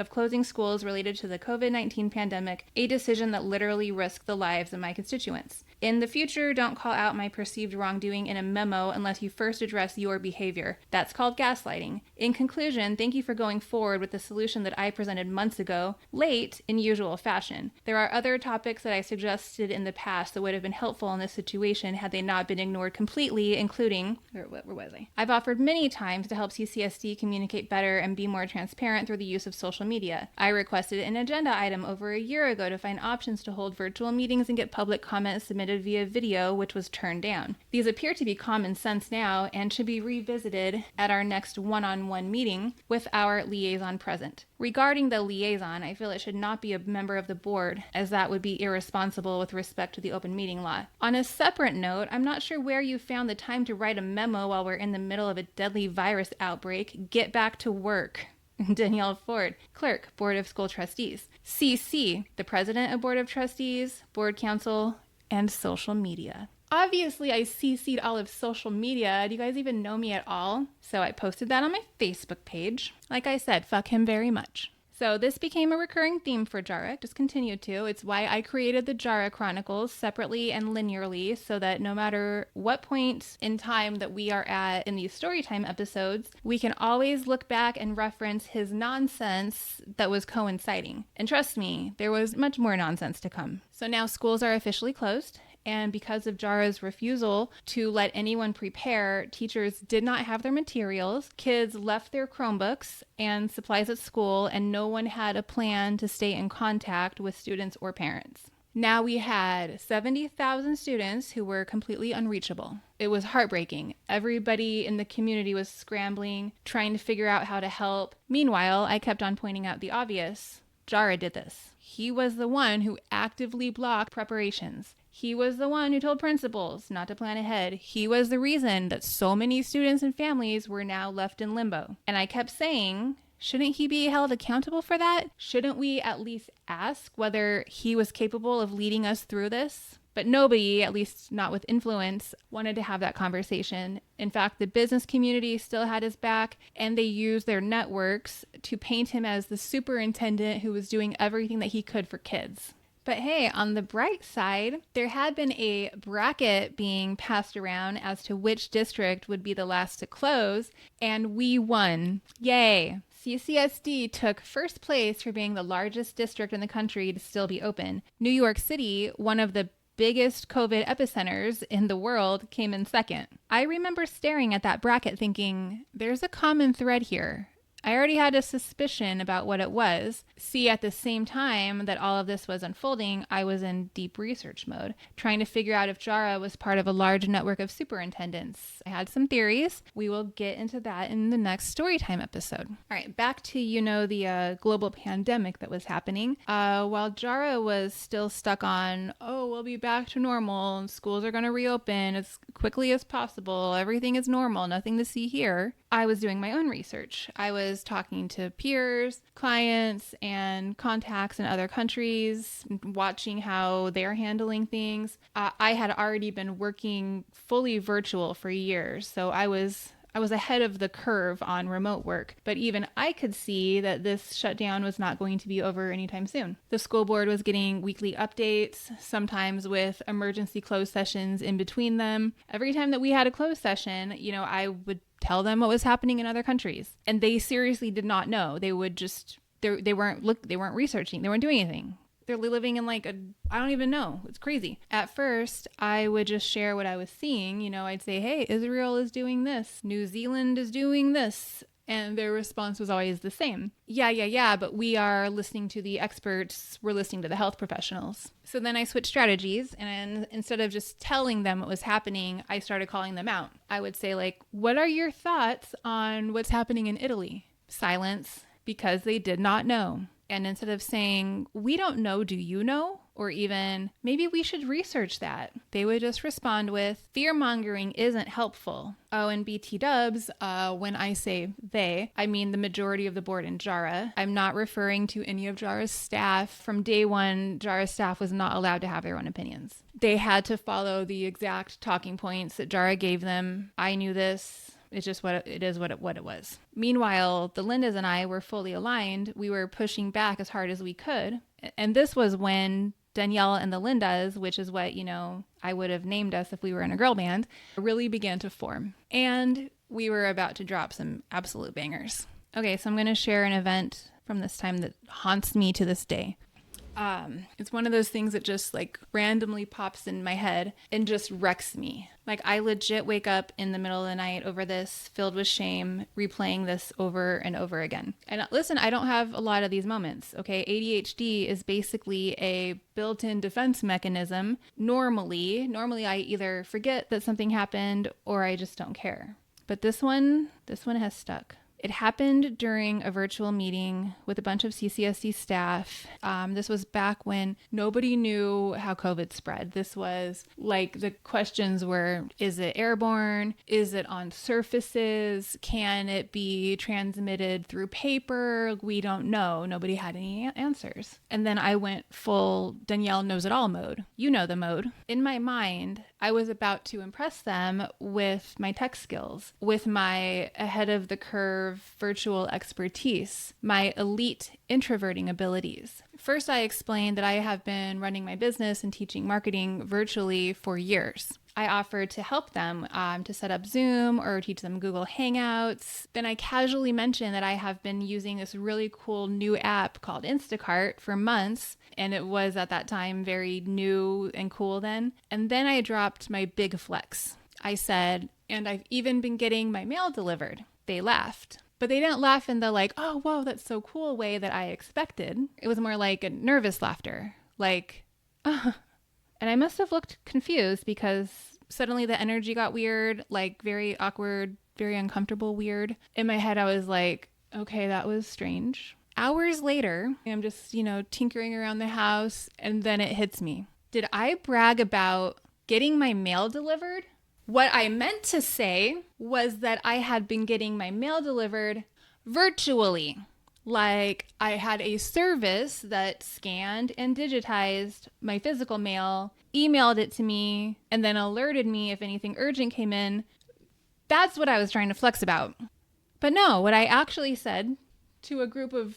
closing schools related to the COVID-19 pandemic, a decision that literally risked the lives of my constituents. In the future, don't call out my perceived wrongdoing in a memo unless you first address your behavior. That's called gaslighting. In conclusion, thank you for going forward with the solution that I presented months ago, late in usual fashion. There are other topics that I suggested in the past that would have been helpful in this situation had they not been ignored completely, including, where was I? I've offered many times to help CCSD communicate better and be more transparent through the use of social media. I requested an agenda item over a year ago to find options to hold virtual meetings and get public comments submitted transmitted via video, which was turned down. These appear to be common sense now and should be revisited at our next one-on-one meeting with our liaison present. Regarding the liaison, I feel it should not be a member of the board, as that would be irresponsible with respect to the open meeting law. On a separate note, I'm not sure where you found the time to write a memo while we're in the middle of a deadly virus outbreak. Get back to work. Danielle Ford, Clerk, Board of School Trustees. CC, the President of Board of Trustees, Board Council, and social media. Obviously, I CC'd all of social media. Do you guys even know me at all? So I posted that on my Facebook page. Like I said, fuck him very much. So this became a recurring theme for Jara, just continued to. It's why I created the Jara Chronicles separately and linearly, so that no matter what point in time that we are at in these storytime episodes, we can always look back and reference his nonsense that was coinciding. And trust me, there was much more nonsense to come. So now schools are officially closed. And because of Jara's refusal to let anyone prepare, teachers did not have their materials, kids left their Chromebooks and supplies at school, and no one had a plan to stay in contact with students or parents. Now we had 70,000 students who were completely unreachable. It was heartbreaking. Everybody in the community was scrambling, trying to figure out how to help. Meanwhile, I kept on pointing out the obvious. Jara did this. He was the one who actively blocked preparations. He was the one who told principals not to plan ahead. He was the reason that so many students and families were now left in limbo. And I kept saying, shouldn't he be held accountable for that? Shouldn't we at least ask whether he was capable of leading us through this? But nobody, at least not with influence, wanted to have that conversation. In fact, the business community still had his back, and they used their networks to paint him as the superintendent who was doing everything that he could for kids. But hey, on the bright side, there had been a bracket being passed around as to which district would be the last to close, and we won. Yay! CCSD took first place for being the largest district in the country to still be open. New York City, one of the biggest COVID epicenters in the world, came in second. I remember staring at that bracket thinking, there's a common thread here. I already had a suspicion about what it was. See, at the same time that all of this was unfolding, I was in deep research mode, trying to figure out if Jara was part of a large network of superintendents. I had some theories. We will get into that in the next storytime episode. All right, back to, the global pandemic that was happening. While Jara was still stuck on, we'll be back to normal, schools are going to reopen as quickly as possible, everything is normal, nothing to see here, I was doing my own research. I was talking to peers, clients, and contacts in other countries, watching how they're handling things. I had already been working fully virtual for years, so I was ahead of the curve on remote work, but even I could see that this shutdown was not going to be over anytime soon. The school board was getting weekly updates, sometimes with emergency closed sessions in between them. Every time that we had a closed session, I would tell them what was happening in other countries, and they seriously did not know. They would just, they weren't researching, they weren't doing anything. They're living in I don't even know. It's crazy. At first, I would just share what I was seeing. I'd say, hey, Israel is doing this. New Zealand is doing this. And their response was always the same. Yeah, but we are listening to the experts. We're listening to the health professionals. So then I switched strategies, and instead of just telling them what was happening, I started calling them out. I would say, what are your thoughts on what's happening in Italy? Silence, because they did not know. And instead of saying, we don't know, do you know? Or even, maybe we should research that, they would just respond with, fear-mongering isn't helpful. Oh, and BT dubs, when I say they, I mean the majority of the board in Jara. I'm not referring to any of Jara's staff. From day one, Jara's staff was not allowed to have their own opinions. They had to follow the exact talking points that Jara gave them. I knew this. It's just what it was. Meanwhile, the Lindas and I were fully aligned. We were pushing back as hard as we could. And this was when Danielle and the Lindas, which is what, I would have named us if we were in a girl band, really began to form. And we were about to drop some absolute bangers. Okay, so I'm going to share an event from this time that haunts me to this day. It's one of those things that just like randomly pops in my head and just wrecks me. Like I legit wake up in the middle of the night over this, filled with shame, replaying this over and over again. And listen, I don't have a lot of these moments, okay? ADHD is basically a built-in defense mechanism. Normally I either forget that something happened or I just don't care. But this one has stuck. It happened during a virtual meeting with a bunch of CCSD staff. This was back when nobody knew how COVID spread. This was like the questions were, is it airborne? Is it on surfaces? Can it be transmitted through paper? We don't know. Nobody had any answers. And then I went full Danielle knows it all mode. You know the mode. In my mind, I was about to impress them with my tech skills, with my ahead of the curve virtual expertise, my elite introverting abilities. First, I explained that I have been running my business and teaching marketing virtually for years. I offered to help them to set up Zoom or teach them Google Hangouts. Then I casually mentioned that I have been using this really cool new app called Instacart for months, and it was at that time very new and cool then. And then I dropped my big flex. I said, and I've even been getting my mail delivered. They laughed. But they didn't laugh in the like, oh, whoa, that's so cool way that I expected. It was more like a nervous laughter, like, and I must have looked confused because suddenly the energy got weird, like very awkward, very uncomfortable, weird. In my head, I was like, okay, that was strange. Hours later, I'm just, tinkering around the house, and then it hits me. Did I brag about getting my mail delivered? What I meant to say was that I had been getting my mail delivered virtually. Like I had a service that scanned and digitized my physical mail, emailed it to me, and then alerted me if anything urgent came in. That's what I was trying to flex about. But no, what I actually said to a group of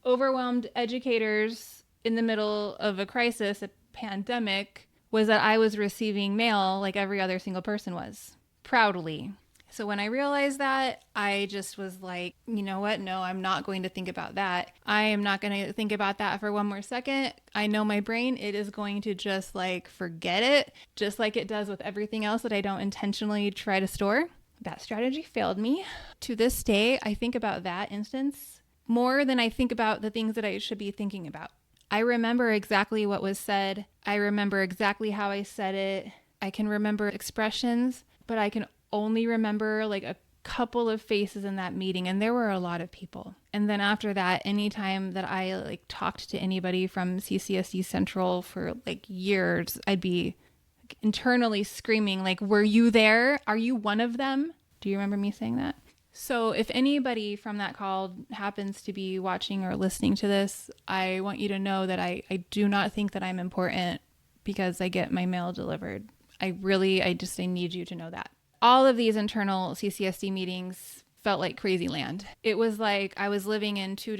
overwhelmed educators in the middle of a crisis, a pandemic, was that I was receiving mail like every other single person was, proudly. So when I realized that, I just was like, you know what? No, I'm not going to think about that. I am not going to think about that for one more second. I know my brain, it is going to just like forget it, just like it does with everything else that I don't intentionally try to store. That strategy failed me. To this day, I think about that instance more than I think about the things that I should be thinking about. I remember exactly what was said. I remember exactly how I said it. I can remember expressions, but I can only remember like a couple of faces in that meeting, and there were a lot of people. And then after that, anytime that I like talked to anybody from CCSD Central for like years, I'd be internally screaming like, were you there? Are you one of them? Do you remember me saying that? So if anybody from that call happens to be watching or listening to this, I want you to know that I do not think that I'm important because I get my mail delivered. I need you to know that. All of these internal CCSD meetings felt like crazy land. It was like I was living in two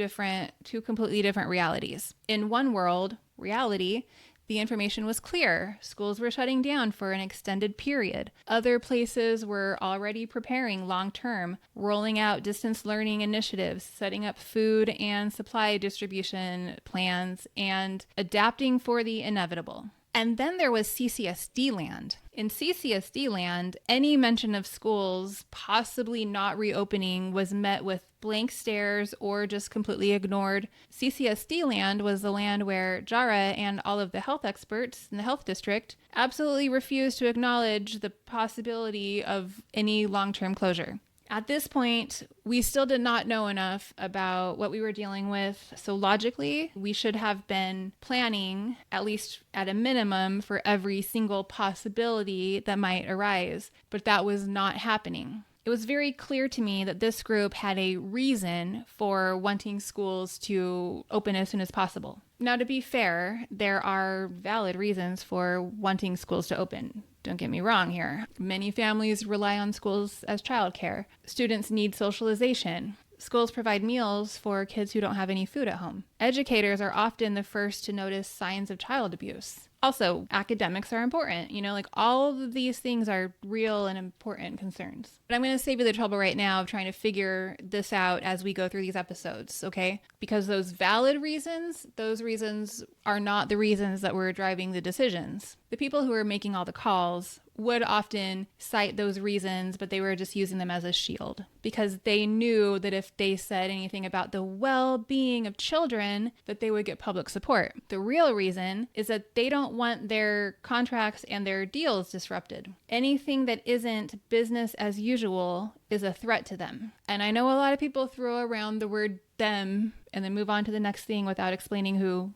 completely different realities. In one world, reality, the information was clear. Schools were shutting down for an extended period. Other places were already preparing long-term, rolling out distance learning initiatives, setting up food and supply distribution plans, and adapting for the inevitable. And then there was CCSD land. In CCSD land, any mention of schools possibly not reopening was met with blank stares or just completely ignored. CCSD land was the land where JARA and all of the health experts in the health district absolutely refused to acknowledge the possibility of any long-term closure. At this point, we still did not know enough about what we were dealing with. So logically, we should have been planning, at least at a minimum, for every single possibility that might arise. But that was not happening. It was very clear to me that this group had a reason for wanting schools to open as soon as possible. Now, to be fair, there are valid reasons for wanting schools to open. Don't get me wrong here. Many families rely on schools as childcare. Students need socialization. Schools provide meals for kids who don't have any food at home. Educators are often the first to notice signs of child abuse. Also, academics are important. Like all of these things are real and important concerns. But I'm going to save you the trouble right now of trying to figure this out as we go through these episodes, okay? Because those valid reasons, those reasons are not the reasons that were driving the decisions. The people who are making all the calls would often cite those reasons, but they were just using them as a shield because they knew that if they said anything about the well-being of children, that they would get public support. The real reason is that they don't want their contracts and their deals disrupted. Anything that isn't business as usual is a threat to them. And I know a lot of people throw around the word them and then move on to the next thing without explaining who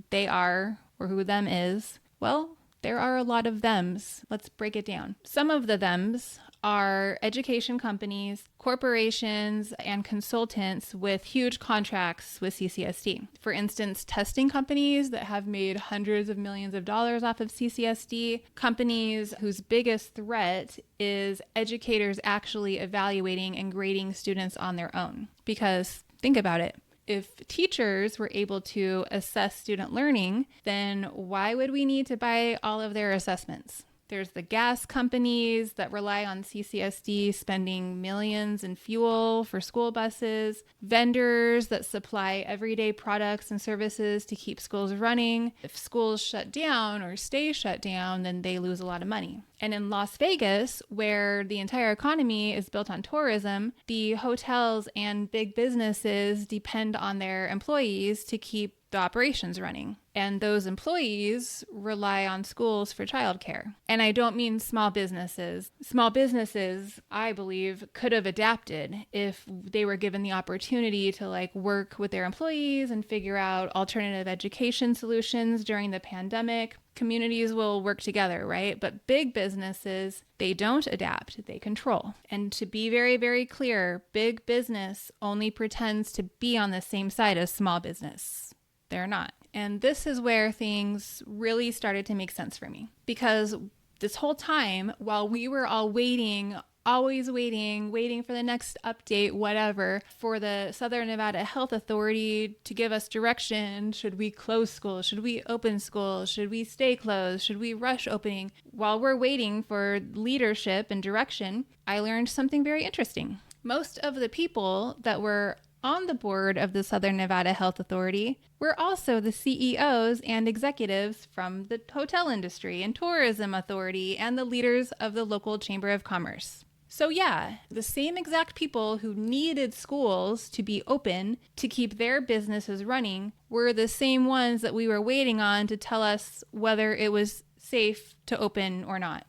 they are or who them is. Well, there are a lot of thems. Let's break it down. Some of the thems are education companies, corporations, and consultants with huge contracts with CCSD. For instance, testing companies that have made hundreds of millions of dollars off of CCSD, companies whose biggest threat is educators actually evaluating and grading students on their own. Because think about it. If teachers were able to assess student learning, then why would we need to buy all of their assessments? There's the gas companies that rely on CCSD spending millions in fuel for school buses, vendors that supply everyday products and services to keep schools running. If schools shut down or stay shut down, then they lose a lot of money. And in Las Vegas, where the entire economy is built on tourism, the hotels and big businesses depend on their employees to keep the operations running. And those employees rely on schools for childcare. And I don't mean small businesses. Small businesses, I believe, could have adapted if they were given the opportunity to work with their employees and figure out alternative education solutions during the pandemic. Communities will work together, right? But big businesses, they don't adapt, they control. And to be very, very clear, big business only pretends to be on the same side as small business. They're not. And this is where things really started to make sense for me. Because this whole time, while we were all waiting, always waiting for the next update, whatever, for the Southern Nevada Health Authority to give us direction. Should we close schools? Should we open schools? Should we stay closed? Should we rush opening? While we're waiting for leadership and direction, I learned something very interesting. Most of the people that were on the board of the Southern Nevada Health Authority were also the CEOs and executives from the hotel industry and tourism authority and the leaders of the local Chamber of Commerce. So yeah, the same exact people who needed schools to be open to keep their businesses running were the same ones that we were waiting on to tell us whether it was safe to open or not.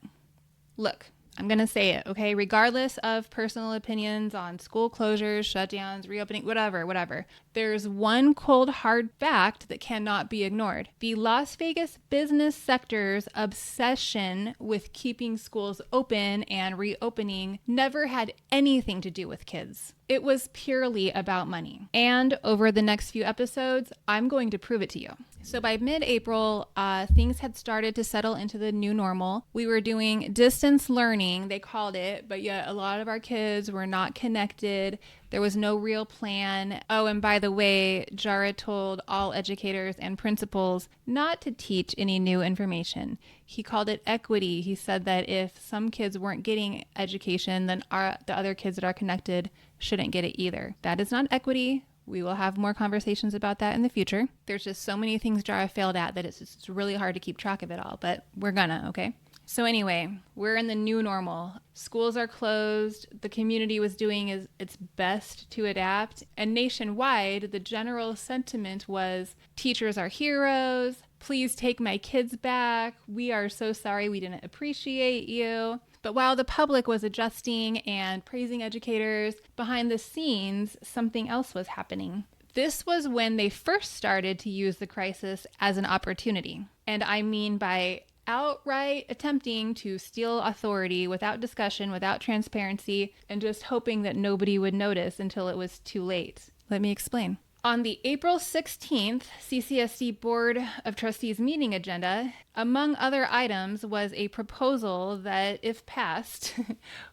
Look, I'm going to say it, okay? Regardless of personal opinions on school closures, shutdowns, reopening, whatever. There's one cold hard fact that cannot be ignored. The Las Vegas business sector's obsession with keeping schools open and reopening never had anything to do with kids. It was purely about money. And over the next few episodes, I'm going to prove it to you. So by mid-April, things had started to settle into the new normal. We were doing distance learning, they called it, but yet a lot of our kids were not connected. There was no real plan. Oh, and by the way, Jara told all educators and principals not to teach any new information. He called it equity. He said that if some kids weren't getting education, then the other kids that are connected shouldn't get it either. That is not equity. We will have more conversations about that in the future. There's just so many things Jara failed at that it's just really hard to keep track of it all, but we're gonna, okay? So anyway, we're in the new normal. Schools are closed. The community was doing its best to adapt. And nationwide, the general sentiment was, teachers are heroes. Please take my kids back. We are so sorry we didn't appreciate you. But while the public was adjusting and praising educators, behind the scenes, something else was happening. This was when they first started to use the crisis as an opportunity. And I mean by outright attempting to steal authority without discussion, without transparency, and just hoping that nobody would notice until it was too late. Let me explain. On the April 16th CCSD Board of Trustees meeting agenda, among other items was a proposal that, if passed,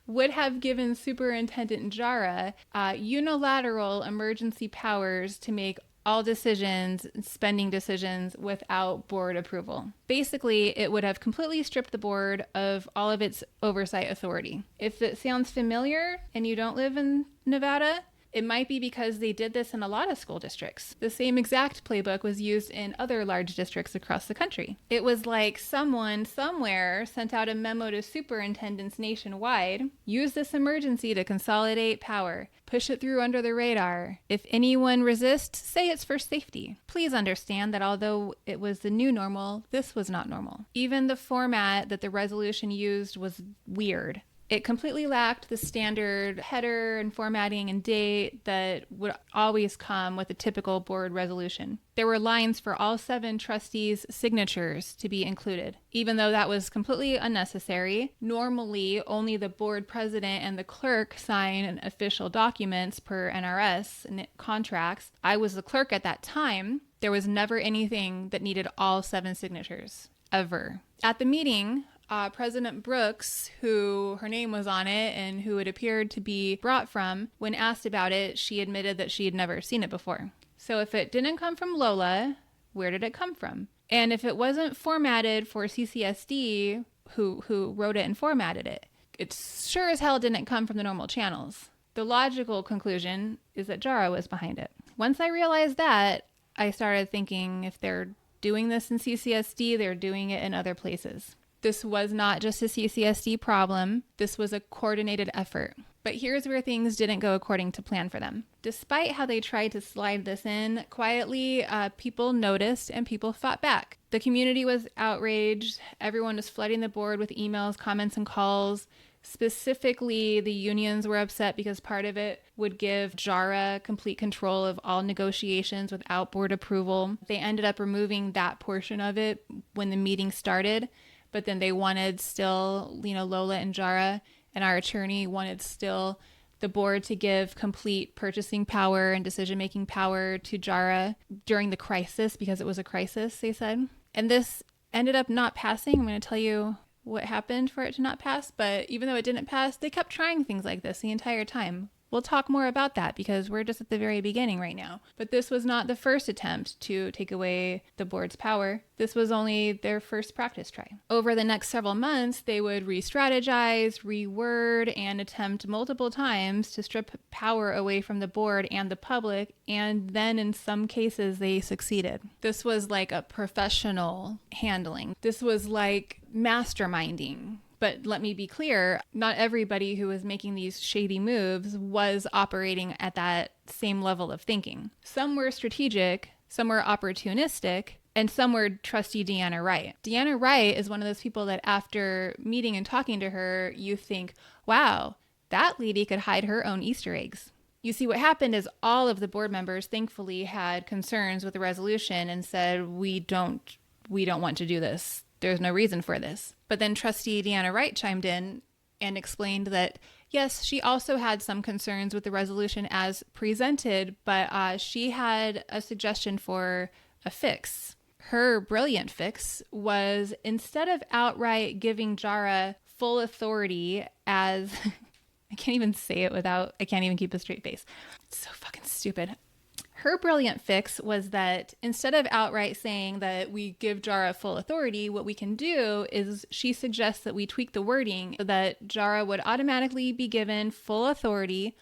would have given Superintendent Jara unilateral emergency powers to make all decisions, spending decisions without board approval. Basically, it would have completely stripped the board of all of its oversight authority. If it sounds familiar and you don't live in Nevada, it might be because they did this in a lot of school districts. The same exact playbook was used in other large districts across the country. It was like someone somewhere sent out a memo to superintendents nationwide, use this emergency to consolidate power, push it through under the radar. If anyone resists, say it's for safety. Please understand that although it was the new normal, this was not normal. Even the format that the resolution used was weird. It completely lacked the standard header and formatting and date that would always come with a typical board resolution. There were lines for all 7 trustees' signatures to be included, even though that was completely unnecessary. Normally, only the board president and the clerk sign official documents per NRS and contracts. I was the clerk at that time. There was never anything that needed all 7 signatures, ever. At the meeting, President Brooks, who her name was on it and who it appeared to be brought from, when asked about it, she admitted that she had never seen it before. So if it didn't come from Lola, where did it come from? And if it wasn't formatted for CCSD, who wrote it and formatted it, it sure as hell didn't come from the normal channels. The logical conclusion is that Jara was behind it. Once I realized that, I started thinking if they're doing this in CCSD, they're doing it in other places. This was not just a CCSD problem. This was a coordinated effort. But here's where things didn't go according to plan for them. Despite how they tried to slide this in quietly, people noticed and people fought back. The community was outraged. Everyone was flooding the board with emails, comments, and calls. Specifically, the unions were upset because part of it would give JARA complete control of all negotiations without board approval. They ended up removing that portion of it when the meeting started. But then they wanted still, Lola and Jara and our attorney wanted still the board to give complete purchasing power and decision-making power to Jara during the crisis, because it was a crisis, they said. And this ended up not passing. I'm going to tell you what happened for it to not pass. But even though it didn't pass, they kept trying things like this the entire time. We'll talk more about that because we're just at the very beginning right now. But this was not the first attempt to take away the board's power. This was only their first practice try. Over the next several months, they would re-strategize, reword, and attempt multiple times to strip power away from the board and the public, and then in some cases they succeeded. This was like a professional handling. This was like masterminding. But let me be clear, not everybody who was making these shady moves was operating at that same level of thinking. Some were strategic, some were opportunistic, and some were trustee Deanna Wright. Deanna Wright is one of those people that after meeting and talking to her, you think, wow, that lady could hide her own Easter eggs. You see, what happened is all of the board members thankfully had concerns with the resolution and said, we don't want to do this. There's no reason for this. But then trustee Deanna Wright chimed in and explained that, yes, she also had some concerns with the resolution as presented, but she had a suggestion for a fix. Her brilliant fix was, instead of outright giving Jara full authority as, I can't even say it I can't even keep a straight face. It's so fucking stupid. Her brilliant fix was that instead of outright saying that we give Jara full authority, what we can do is she suggests that we tweak the wording so that Jara would automatically be given full authority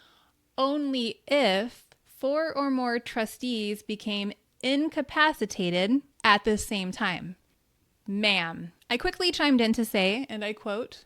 only if 4 or more trustees became incapacitated at the same time. Ma'am. I quickly chimed in to say, and I quote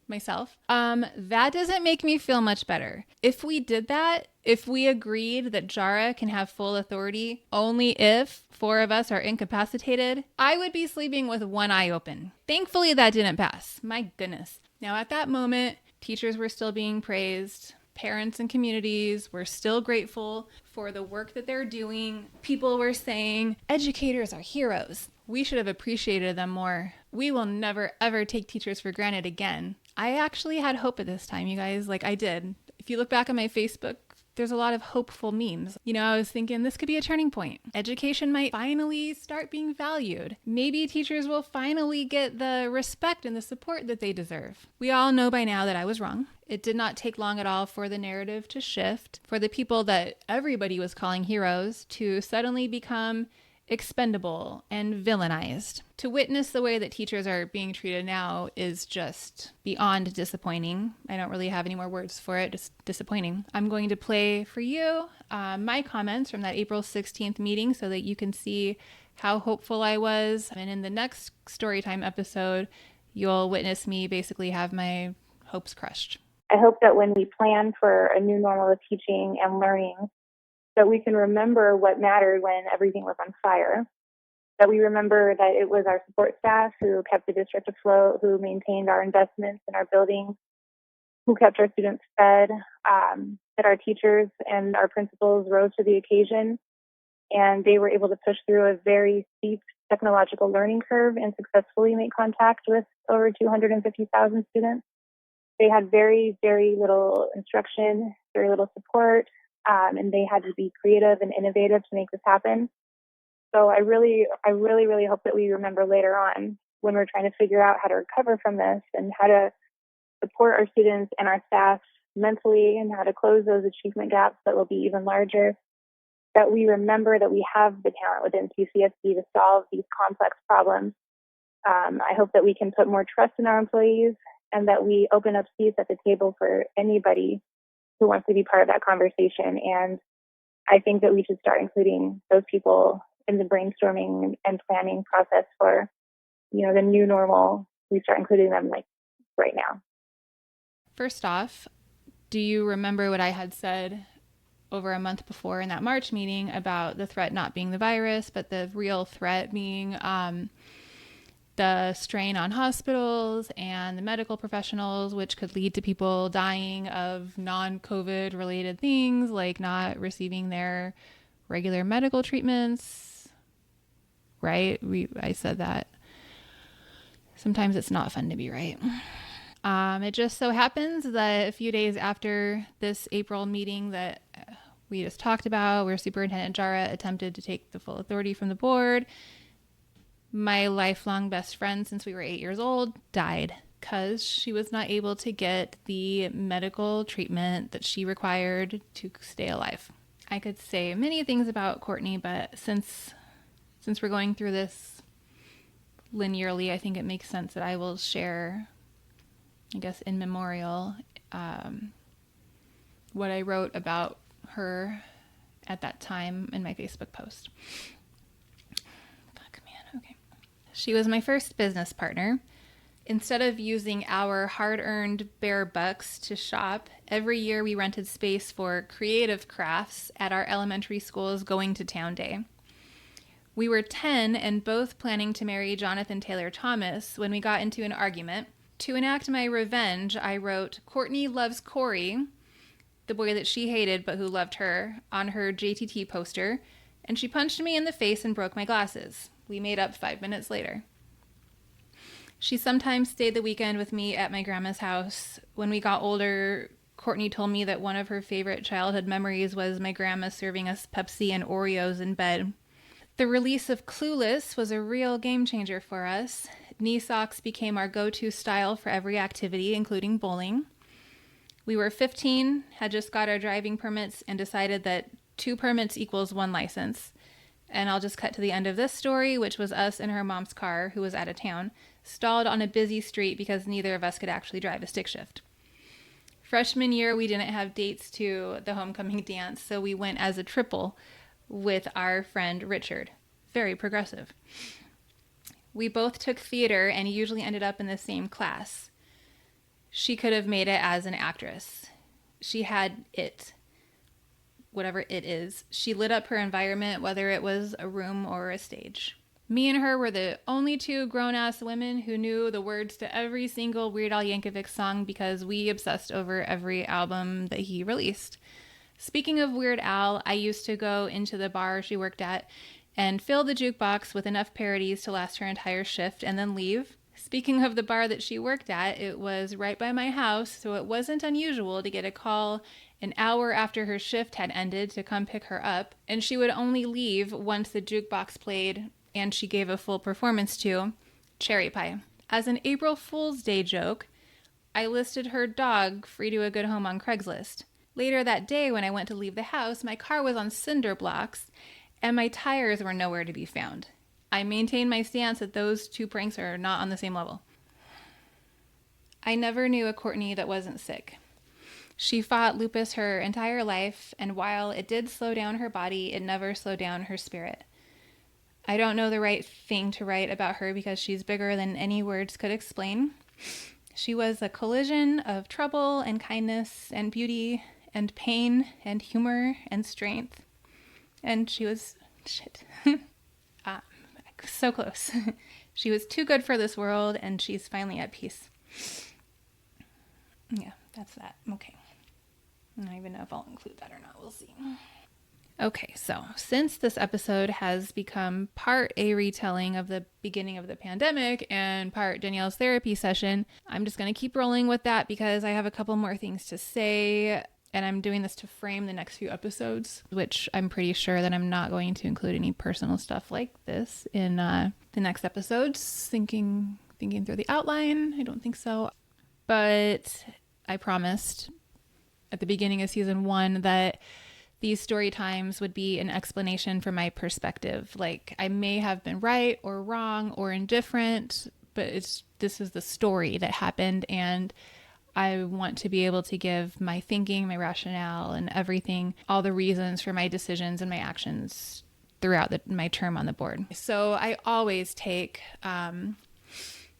myself, that doesn't make me feel much better. If we did that, if we agreed that Jara can have full authority only if 4 of us are incapacitated, I would be sleeping with one eye open. Thankfully, that didn't pass. My goodness. Now, at that moment, teachers were still being praised. Parents and communities were still grateful for the work that they're doing. People were saying, educators are heroes. We should have appreciated them more. We will never, ever take teachers for granted again. I actually had hope at this time, you guys. Like, I did. If you look back on my Facebook there's a lot of hopeful memes. You know, I was thinking this could be a turning point. Education might finally start being valued. Maybe teachers will finally get the respect and the support that they deserve. We all know by now that I was wrong. It did not take long at all for the narrative to shift, for the people that everybody was calling heroes to suddenly become expendable and villainized. To witness the way that teachers are being treated now is just beyond disappointing. I don't really have any more words for it, just disappointing. I'm going to play for you my comments from that April 16th meeting so that you can see how hopeful I was. And in the next Storytime episode, you'll witness me basically have my hopes crushed. I hope that when we plan for a new normal of teaching and learning, that we can remember what mattered when everything was on fire, that we remember that it was our support staff who kept the district afloat, who maintained our investments in our buildings, who kept our students fed, that our teachers and our principals rose to the occasion, and they were able to push through a very steep technological learning curve and successfully make contact with over 250,000 students. They had very, very little instruction, very little support, and they had to be creative and innovative to make this happen. So I really hope that we remember later on when we're trying to figure out how to recover from this and how to support our students and our staff mentally and how to close those achievement gaps that will be even larger, that we remember that we have the talent within CCSD to solve these complex problems. I hope that we can put more trust in our employees and that we open up seats at the table for anybody who wants to be part of that conversation. And I think that we should start including those people in the brainstorming and planning process for, the new normal. We start including them like right now. First off, do you remember what I had said over a month before in that March meeting about the threat not being the virus, but the real threat being the strain on hospitals and the medical professionals, which could lead to people dying of non-COVID related things like not receiving their regular medical treatments, right? I said that. Sometimes it's not fun to be right. It just so happens that a few days after this April meeting that we just talked about, where Superintendent Jara attempted to take the full authority from the board, my lifelong best friend since we were 8 years old died because she was not able to get the medical treatment that she required to stay alive. I could say many things about Courtney, but since we're going through this linearly, I think it makes sense that I will share, I guess, in memorial, what I wrote about her at that time in my Facebook post. Okay. She was my first business partner. Instead of using our hard-earned bare bucks to shop, every year we rented space for creative crafts at our elementary school's Going to Town Day. We were 10 and both planning to marry Jonathan Taylor Thomas when we got into an argument. To enact my revenge, I wrote, "Courtney loves Corey," the boy that she hated but who loved her, on her JTT poster, and she punched me in the face and broke my glasses. We made up 5 minutes later. She sometimes stayed the weekend with me at my grandma's house. When we got older, Courtney told me that one of her favorite childhood memories was my grandma serving us Pepsi and Oreos in bed. The release of Clueless was a real game changer for us. Knee socks became our go-to style for every activity, including bowling. We were 15, had just got our driving permits, and decided that 2 permits equals 1 license. And I'll just cut to the end of this story, which was us in her mom's car, who was out of town, stalled on a busy street because neither of us could actually drive a stick shift. Freshman year, we didn't have dates to the homecoming dance, so we went as a triple with our friend Richard. Very progressive. We both took theater and usually ended up in the same class. She could have made it as an actress. She had it. Whatever it is. She lit up her environment, whether it was a room or a stage. Me and her were the only 2 grown-ass women who knew the words to every single Weird Al Yankovic song because we obsessed over every album that he released. Speaking of Weird Al, I used to go into the bar she worked at and fill the jukebox with enough parodies to last her entire shift and then leave. Speaking of the bar that she worked at, it was right by my house, so it wasn't unusual to get a call an hour after her shift had ended to come pick her up, and she would only leave once the jukebox played and she gave a full performance to Cherry Pie. As an April Fool's Day joke, I listed her dog free to a good home on Craigslist. Later that day, when I went to leave the house, my car was on cinder blocks and my tires were nowhere to be found. I maintain my stance that those two pranks are not on the same level. I never knew a Courtney that wasn't sick. She fought lupus her entire life, and while it did slow down her body, it never slowed down her spirit. I don't know the right thing to write about her because she's bigger than any words could explain. She was a collision of trouble and kindness and beauty and pain and humor and strength. And she was, so close. She was too good for this world, and she's finally at peace. Yeah, that's that. Okay. I don't even know if I'll include that or not. We'll see. Okay, so since this episode has become part a retelling of the beginning of the pandemic and part Danielle's therapy session, I'm just going to keep rolling with that because I have a couple more things to say, and I'm doing this to frame the next few episodes, which I'm pretty sure that I'm not going to include any personal stuff like this in the next episodes. Thinking through the outline, I don't think so. But I promised at the beginning of season 1 that these story times would be an explanation for my perspective. Like, I may have been right or wrong or indifferent, but this is the story that happened, and I want to be able to give my thinking, my rationale, and everything, all the reasons for my decisions and my actions throughout my term on the board. So I always take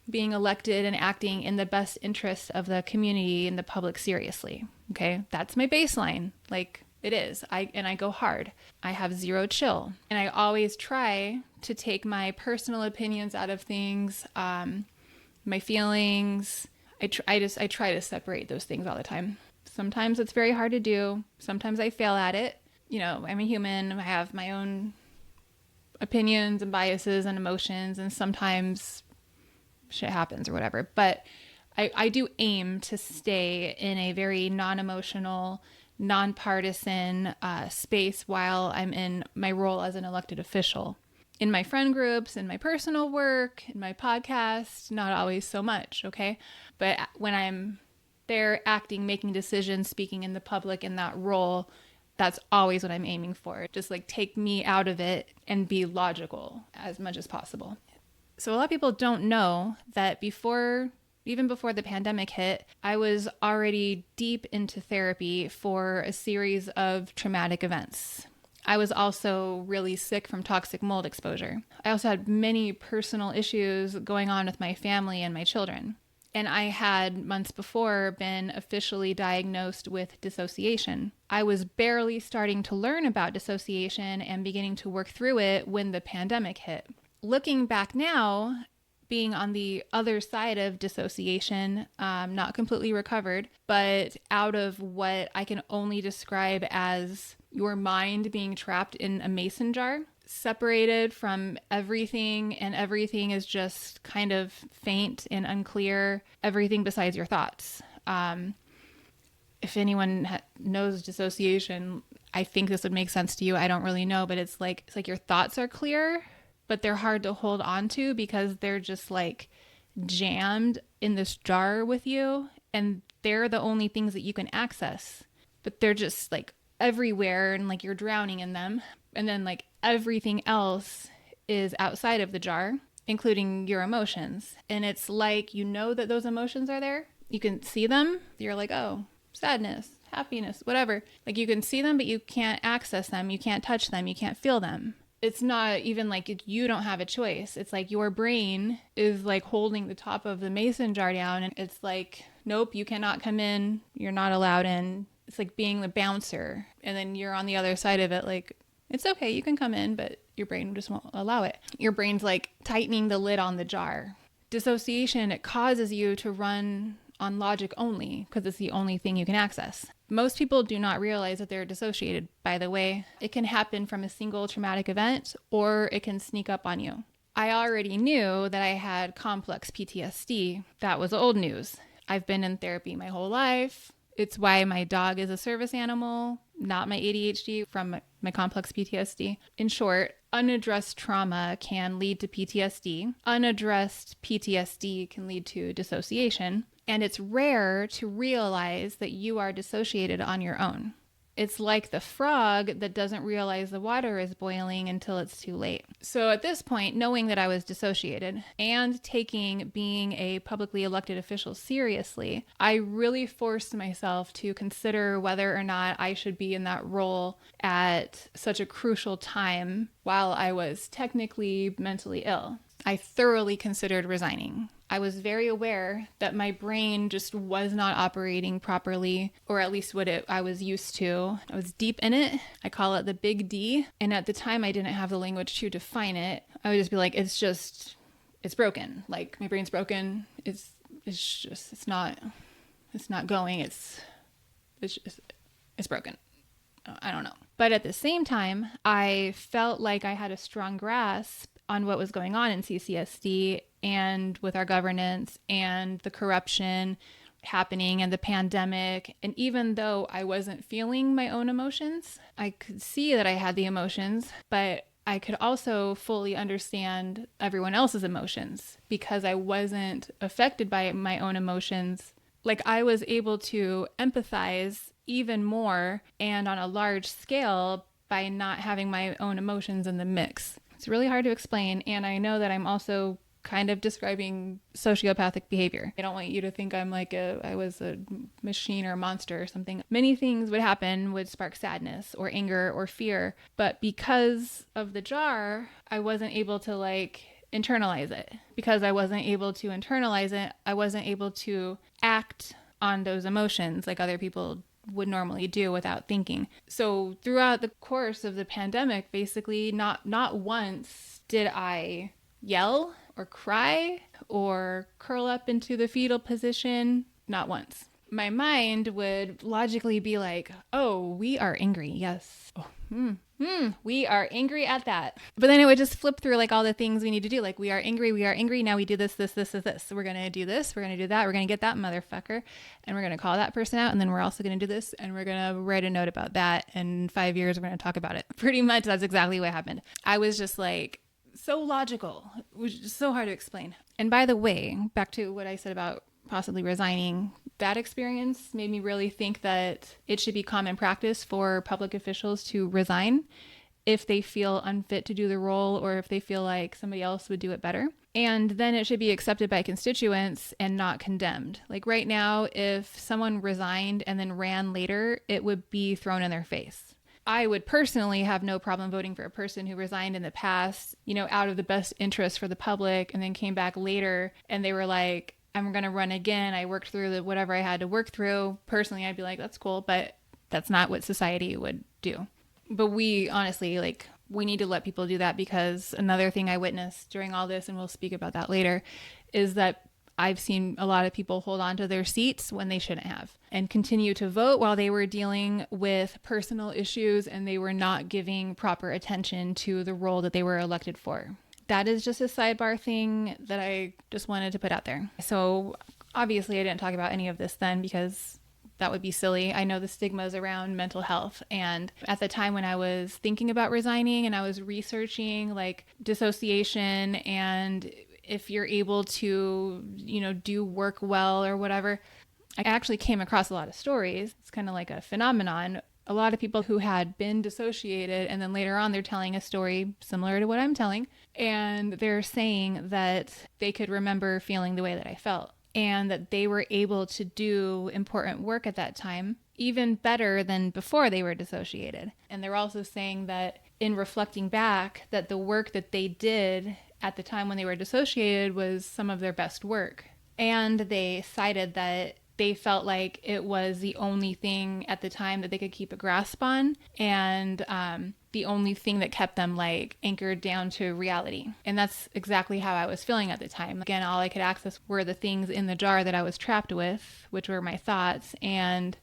being elected and acting in the best interest of the community and the public seriously. Okay, that's my baseline. Like, it is. I go hard. I have zero chill. And I always try to take my personal opinions out of things, my feelings. I try to separate those things all the time. Sometimes it's very hard to do. Sometimes I fail at it. You know, I'm a human. I have my own opinions and biases and emotions, and sometimes shit happens or whatever. But I do aim to stay in a very non-emotional, nonpartisan space while I'm in my role as an elected official. In my friend groups, in my personal work, in my podcast, not always so much, okay? But when I'm there acting, making decisions, speaking in the public in that role, that's always what I'm aiming for. Just like take me out of it and be logical as much as possible. So a lot of people don't know that even before the pandemic hit, I was already deep into therapy for a series of traumatic events. I was also really sick from toxic mold exposure. I also had many personal issues going on with my family and my children. And I had months before been officially diagnosed with dissociation. I was barely starting to learn about dissociation and beginning to work through it when the pandemic hit. Looking back now, being on the other side of dissociation, not completely recovered, but out of what I can only describe as your mind being trapped in a mason jar, separated from everything, and everything is just kind of faint and unclear, everything besides your thoughts. If anyone knows dissociation, I think this would make sense to you. I don't really know, but it's like your thoughts are clear, but they're hard to hold on to because they're just like jammed in this jar with you, and they're the only things that you can access, but they're just like everywhere, and like you're drowning in them. And then like everything else is outside of the jar, including your emotions. And it's like, you know that those emotions are there. You can see them. You're like, oh, sadness, happiness, whatever. Like you can see them, but you can't access them. You can't touch them. You can't feel them. It's not even like you don't have a choice. It's like your brain is like holding the top of the mason jar down, and it's like, nope, you cannot come in. You're not allowed in. It's like being the bouncer, and then you're on the other side of it like, it's okay, you can come in, but your brain just won't allow it. Your brain's like tightening the lid on the jar. Dissociation, it causes you to run on logic only because it's the only thing you can access. Most people do not realize that they're dissociated, by the way. It can happen from a single traumatic event, or it can sneak up on you. I already knew that I had complex PTSD. That was old news. I've been in therapy my whole life. It's why my dog is a service animal, not my ADHD from my complex PTSD. In short, unaddressed trauma can lead to PTSD. Unaddressed PTSD can lead to dissociation. And it's rare to realize that you are dissociated on your own. It's like the frog that doesn't realize the water is boiling until it's too late. So at this point, knowing that I was dissociated and taking being a publicly elected official seriously, I really forced myself to consider whether or not I should be in that role at such a crucial time while I was technically mentally ill. I thoroughly considered resigning. I was very aware that my brain just was not operating properly, or at least what I was used to. I was deep in it. I call it the big D. And at the time, I didn't have the language to define it. I would just be like, it's broken. Like, my brain's broken. It's not going. It's broken. I don't know. But at the same time, I felt like I had a strong grasp on what was going on in CCSD and with our governance and the corruption happening and the pandemic. And even though I wasn't feeling my own emotions, I could see that I had the emotions, but I could also fully understand everyone else's emotions because I wasn't affected by my own emotions. Like, I was able to empathize even more and on a large scale by not having my own emotions in the mix. It's really hard to explain, and I know that I'm also kind of describing sociopathic behavior. I don't want you to think I'm like I was a machine or a monster or something. Many things would spark sadness or anger or fear, but because of the jar, I wasn't able to internalize it. Because I wasn't able to internalize it, I wasn't able to act on those emotions like other people would normally do without thinking. So throughout the course of the pandemic, basically not once did I yell or cry or curl up into the fetal position. Not once. My mind would logically be like, oh, we are angry. Yes. Oh, we are angry at that. But then it would just flip through like all the things we need to do. Like, we are angry. Now we do this. So we're going to do this. We're going to do that. We're going to get that motherfucker. And we're going to call that person out. And then we're also going to do this. And we're going to write a note about that. And in 5 years, we're going to talk about it. Pretty much that's exactly what happened. I was just like so logical. It was just so hard to explain. And by the way, back to what I said about possibly resigning, that experience made me really think that it should be common practice for public officials to resign if they feel unfit to do the role or if they feel like somebody else would do it better. And then it should be accepted by constituents and not condemned. Like right now, if someone resigned and then ran later, it would be thrown in their face. I would personally have no problem voting for a person who resigned in the past, out of the best interest for the public, and then came back later and they were like, I'm going to run again. I worked through whatever I had to work through. Personally, I'd be like, that's cool, but that's not what society would do. But we honestly, we need to let people do that, because another thing I witnessed during all this, and we'll speak about that later, is that I've seen a lot of people hold on to their seats when they shouldn't have and continue to vote while they were dealing with personal issues and they were not giving proper attention to the role that they were elected for. That is just a sidebar thing that I just wanted to put out there. So obviously I didn't talk about any of this then because that would be silly. I know the stigmas around mental health. And at the time when I was thinking about resigning and I was researching dissociation and if you're able to, do work well or whatever, I actually came across a lot of stories. It's kind of like a phenomenon. A lot of people who had been dissociated and then later on they're telling a story similar to what I'm telling. And they're saying that they could remember feeling the way that I felt and that they were able to do important work at that time, even better than before they were dissociated. And they're also saying that in reflecting back, that the work that they did at the time when they were dissociated was some of their best work. And they cited that they felt like it was the only thing at the time that they could keep a grasp on, and the only thing that kept them anchored down to reality. And that's exactly how I was feeling at the time. Again, all I could access were the things in the jar that I was trapped with, which were my thoughts. And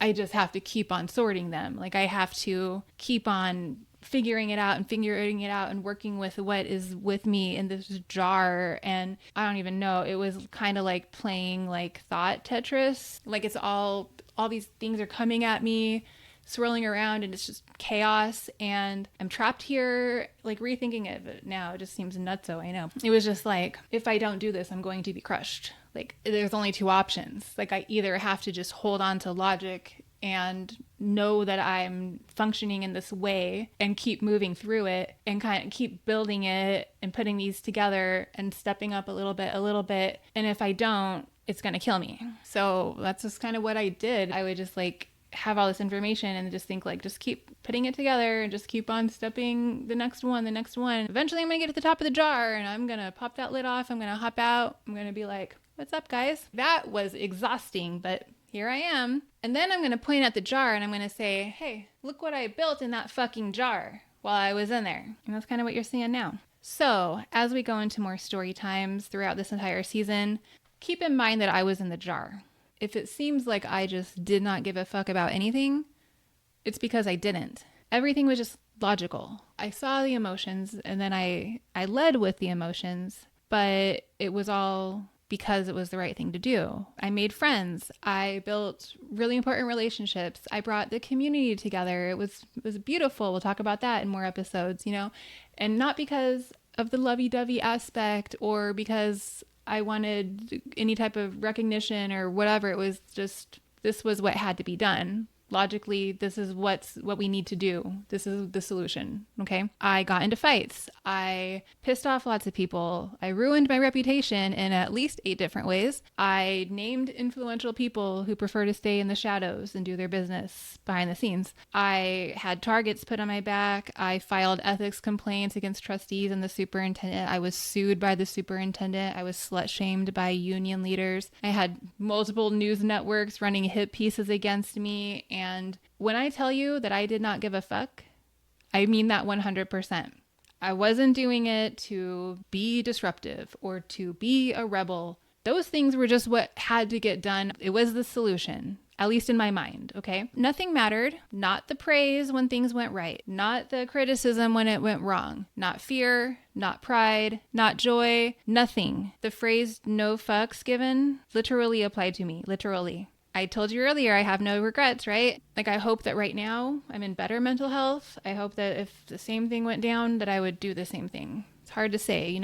I just have to keep on sorting them. I have to keep on figuring it out and working with what is with me in this jar. And I don't even know, it was kind of like playing like thought Tetris. Like it's all these things are coming at me, swirling around, and it's just chaos, and I'm trapped here. Like rethinking it now, it just seems nutso. I know. It was just like, if I don't do this, I'm going to be crushed. Like there's only two options. Like I either have to just hold on to logic and know that I'm functioning in this way and keep moving through it and kind of keep building it and putting these together and stepping up a little bit. And if I don't, it's going to kill me. So that's just kind of what I did. I would just like have all this information and just think like, just keep putting it together and just keep on stepping the next one. Eventually I'm going to get to the top of the jar and I'm going to pop that lid off. I'm going to hop out. I'm going to be like, what's up, guys? That was exhausting, but here I am. And then I'm going to point at the jar and I'm going to say, hey, look what I built in that fucking jar while I was in there. And that's kind of what you're seeing now. So as we go into more story times throughout this entire season, keep in mind that I was in the jar. If it seems like I just did not give a fuck about anything, it's because I didn't. Everything was just logical. I saw the emotions and then I led with the emotions, but it was all because it was the right thing to do. I made friends. I built really important relationships. I brought the community together. It was beautiful. We'll talk about that in more episodes, you know, and not because of the lovey-dovey aspect or because I wanted any type of recognition or whatever. It was just, this was what had to be done. Logically, this is what we need to do. This is the solution, okay? I got into fights. I pissed off lots of people. I ruined my reputation in at least 8 different ways. I named influential people who prefer to stay in the shadows and do their business behind the scenes. I had targets put on my back. I filed ethics complaints against trustees and the superintendent. I was sued by the superintendent. I was slut-shamed by union leaders. I had multiple news networks running hit pieces against me. And when I tell you that I did not give a fuck, I mean that 100%. I wasn't doing it to be disruptive or to be a rebel. Those things were just what had to get done. It was the solution, at least in my mind, okay? Nothing mattered. Not the praise when things went right. Not the criticism when it went wrong. Not fear, not pride, not joy, nothing. The phrase no fucks given literally applied to me, literally. I told you earlier, I have no regrets, right? Like, I hope that right now I'm in better mental health. I hope that if the same thing went down, that I would do the same thing. It's hard to say. You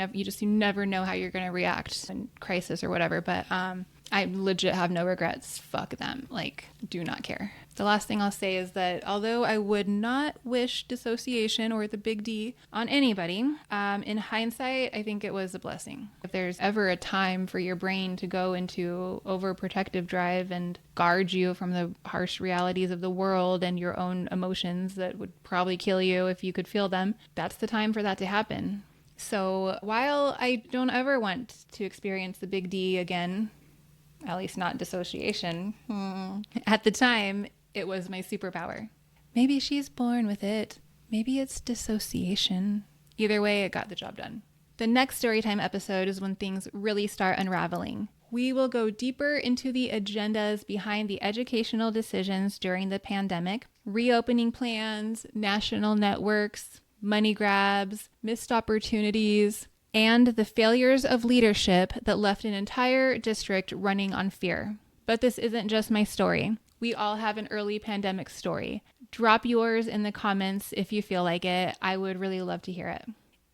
never know how you're going to react in crisis or whatever. But I legit have no regrets. Fuck them. Like, do not care. The last thing I'll say is that although I would not wish dissociation or the big D on anybody, in hindsight, I think it was a blessing. If there's ever a time for your brain to go into overprotective drive and guard you from the harsh realities of the world and your own emotions that would probably kill you if you could feel them, that's the time for that to happen. So while I don't ever want to experience the big D again, at least not dissociation, at the time, it was my superpower. Maybe she's born with it. Maybe it's dissociation. Either way, it got the job done. The next Storytime episode is when things really start unraveling. We will go deeper into the agendas behind the educational decisions during the pandemic, reopening plans, national networks, money grabs, missed opportunities, and the failures of leadership that left an entire district running on fear. But this isn't just my story. We all have an early pandemic story. Drop yours in the comments if you feel like it. I would really love to hear it.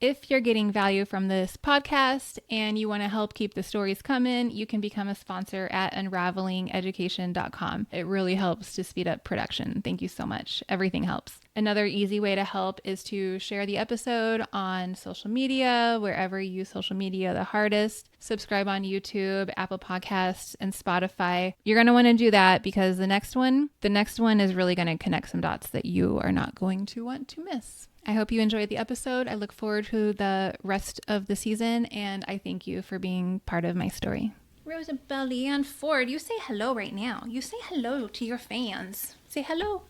If you're getting value from this podcast and you want to help keep the stories coming, you can become a sponsor at unravelingeducation.com. It really helps to speed up production. Thank you so much. Everything helps. Another easy way to help is to share the episode on social media, wherever you use social media the hardest. Subscribe on YouTube, Apple Podcasts, and Spotify. You're going to want to do that because the next one is really going to connect some dots that you are not going to want to miss. I hope you enjoyed the episode. I look forward to the rest of the season, and I thank you for being part of my story. Rosabelle Leanne Ford, you say hello right now. You say hello to your fans. Say hello.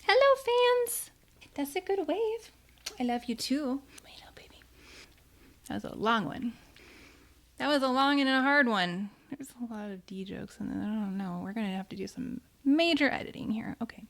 Hello, fans. That's a good wave. I love you too. Wait up, baby. That was a long one. That was a long and a hard one. There's a lot of D jokes in there. I don't know. We're going to have to do some major editing here. Okay.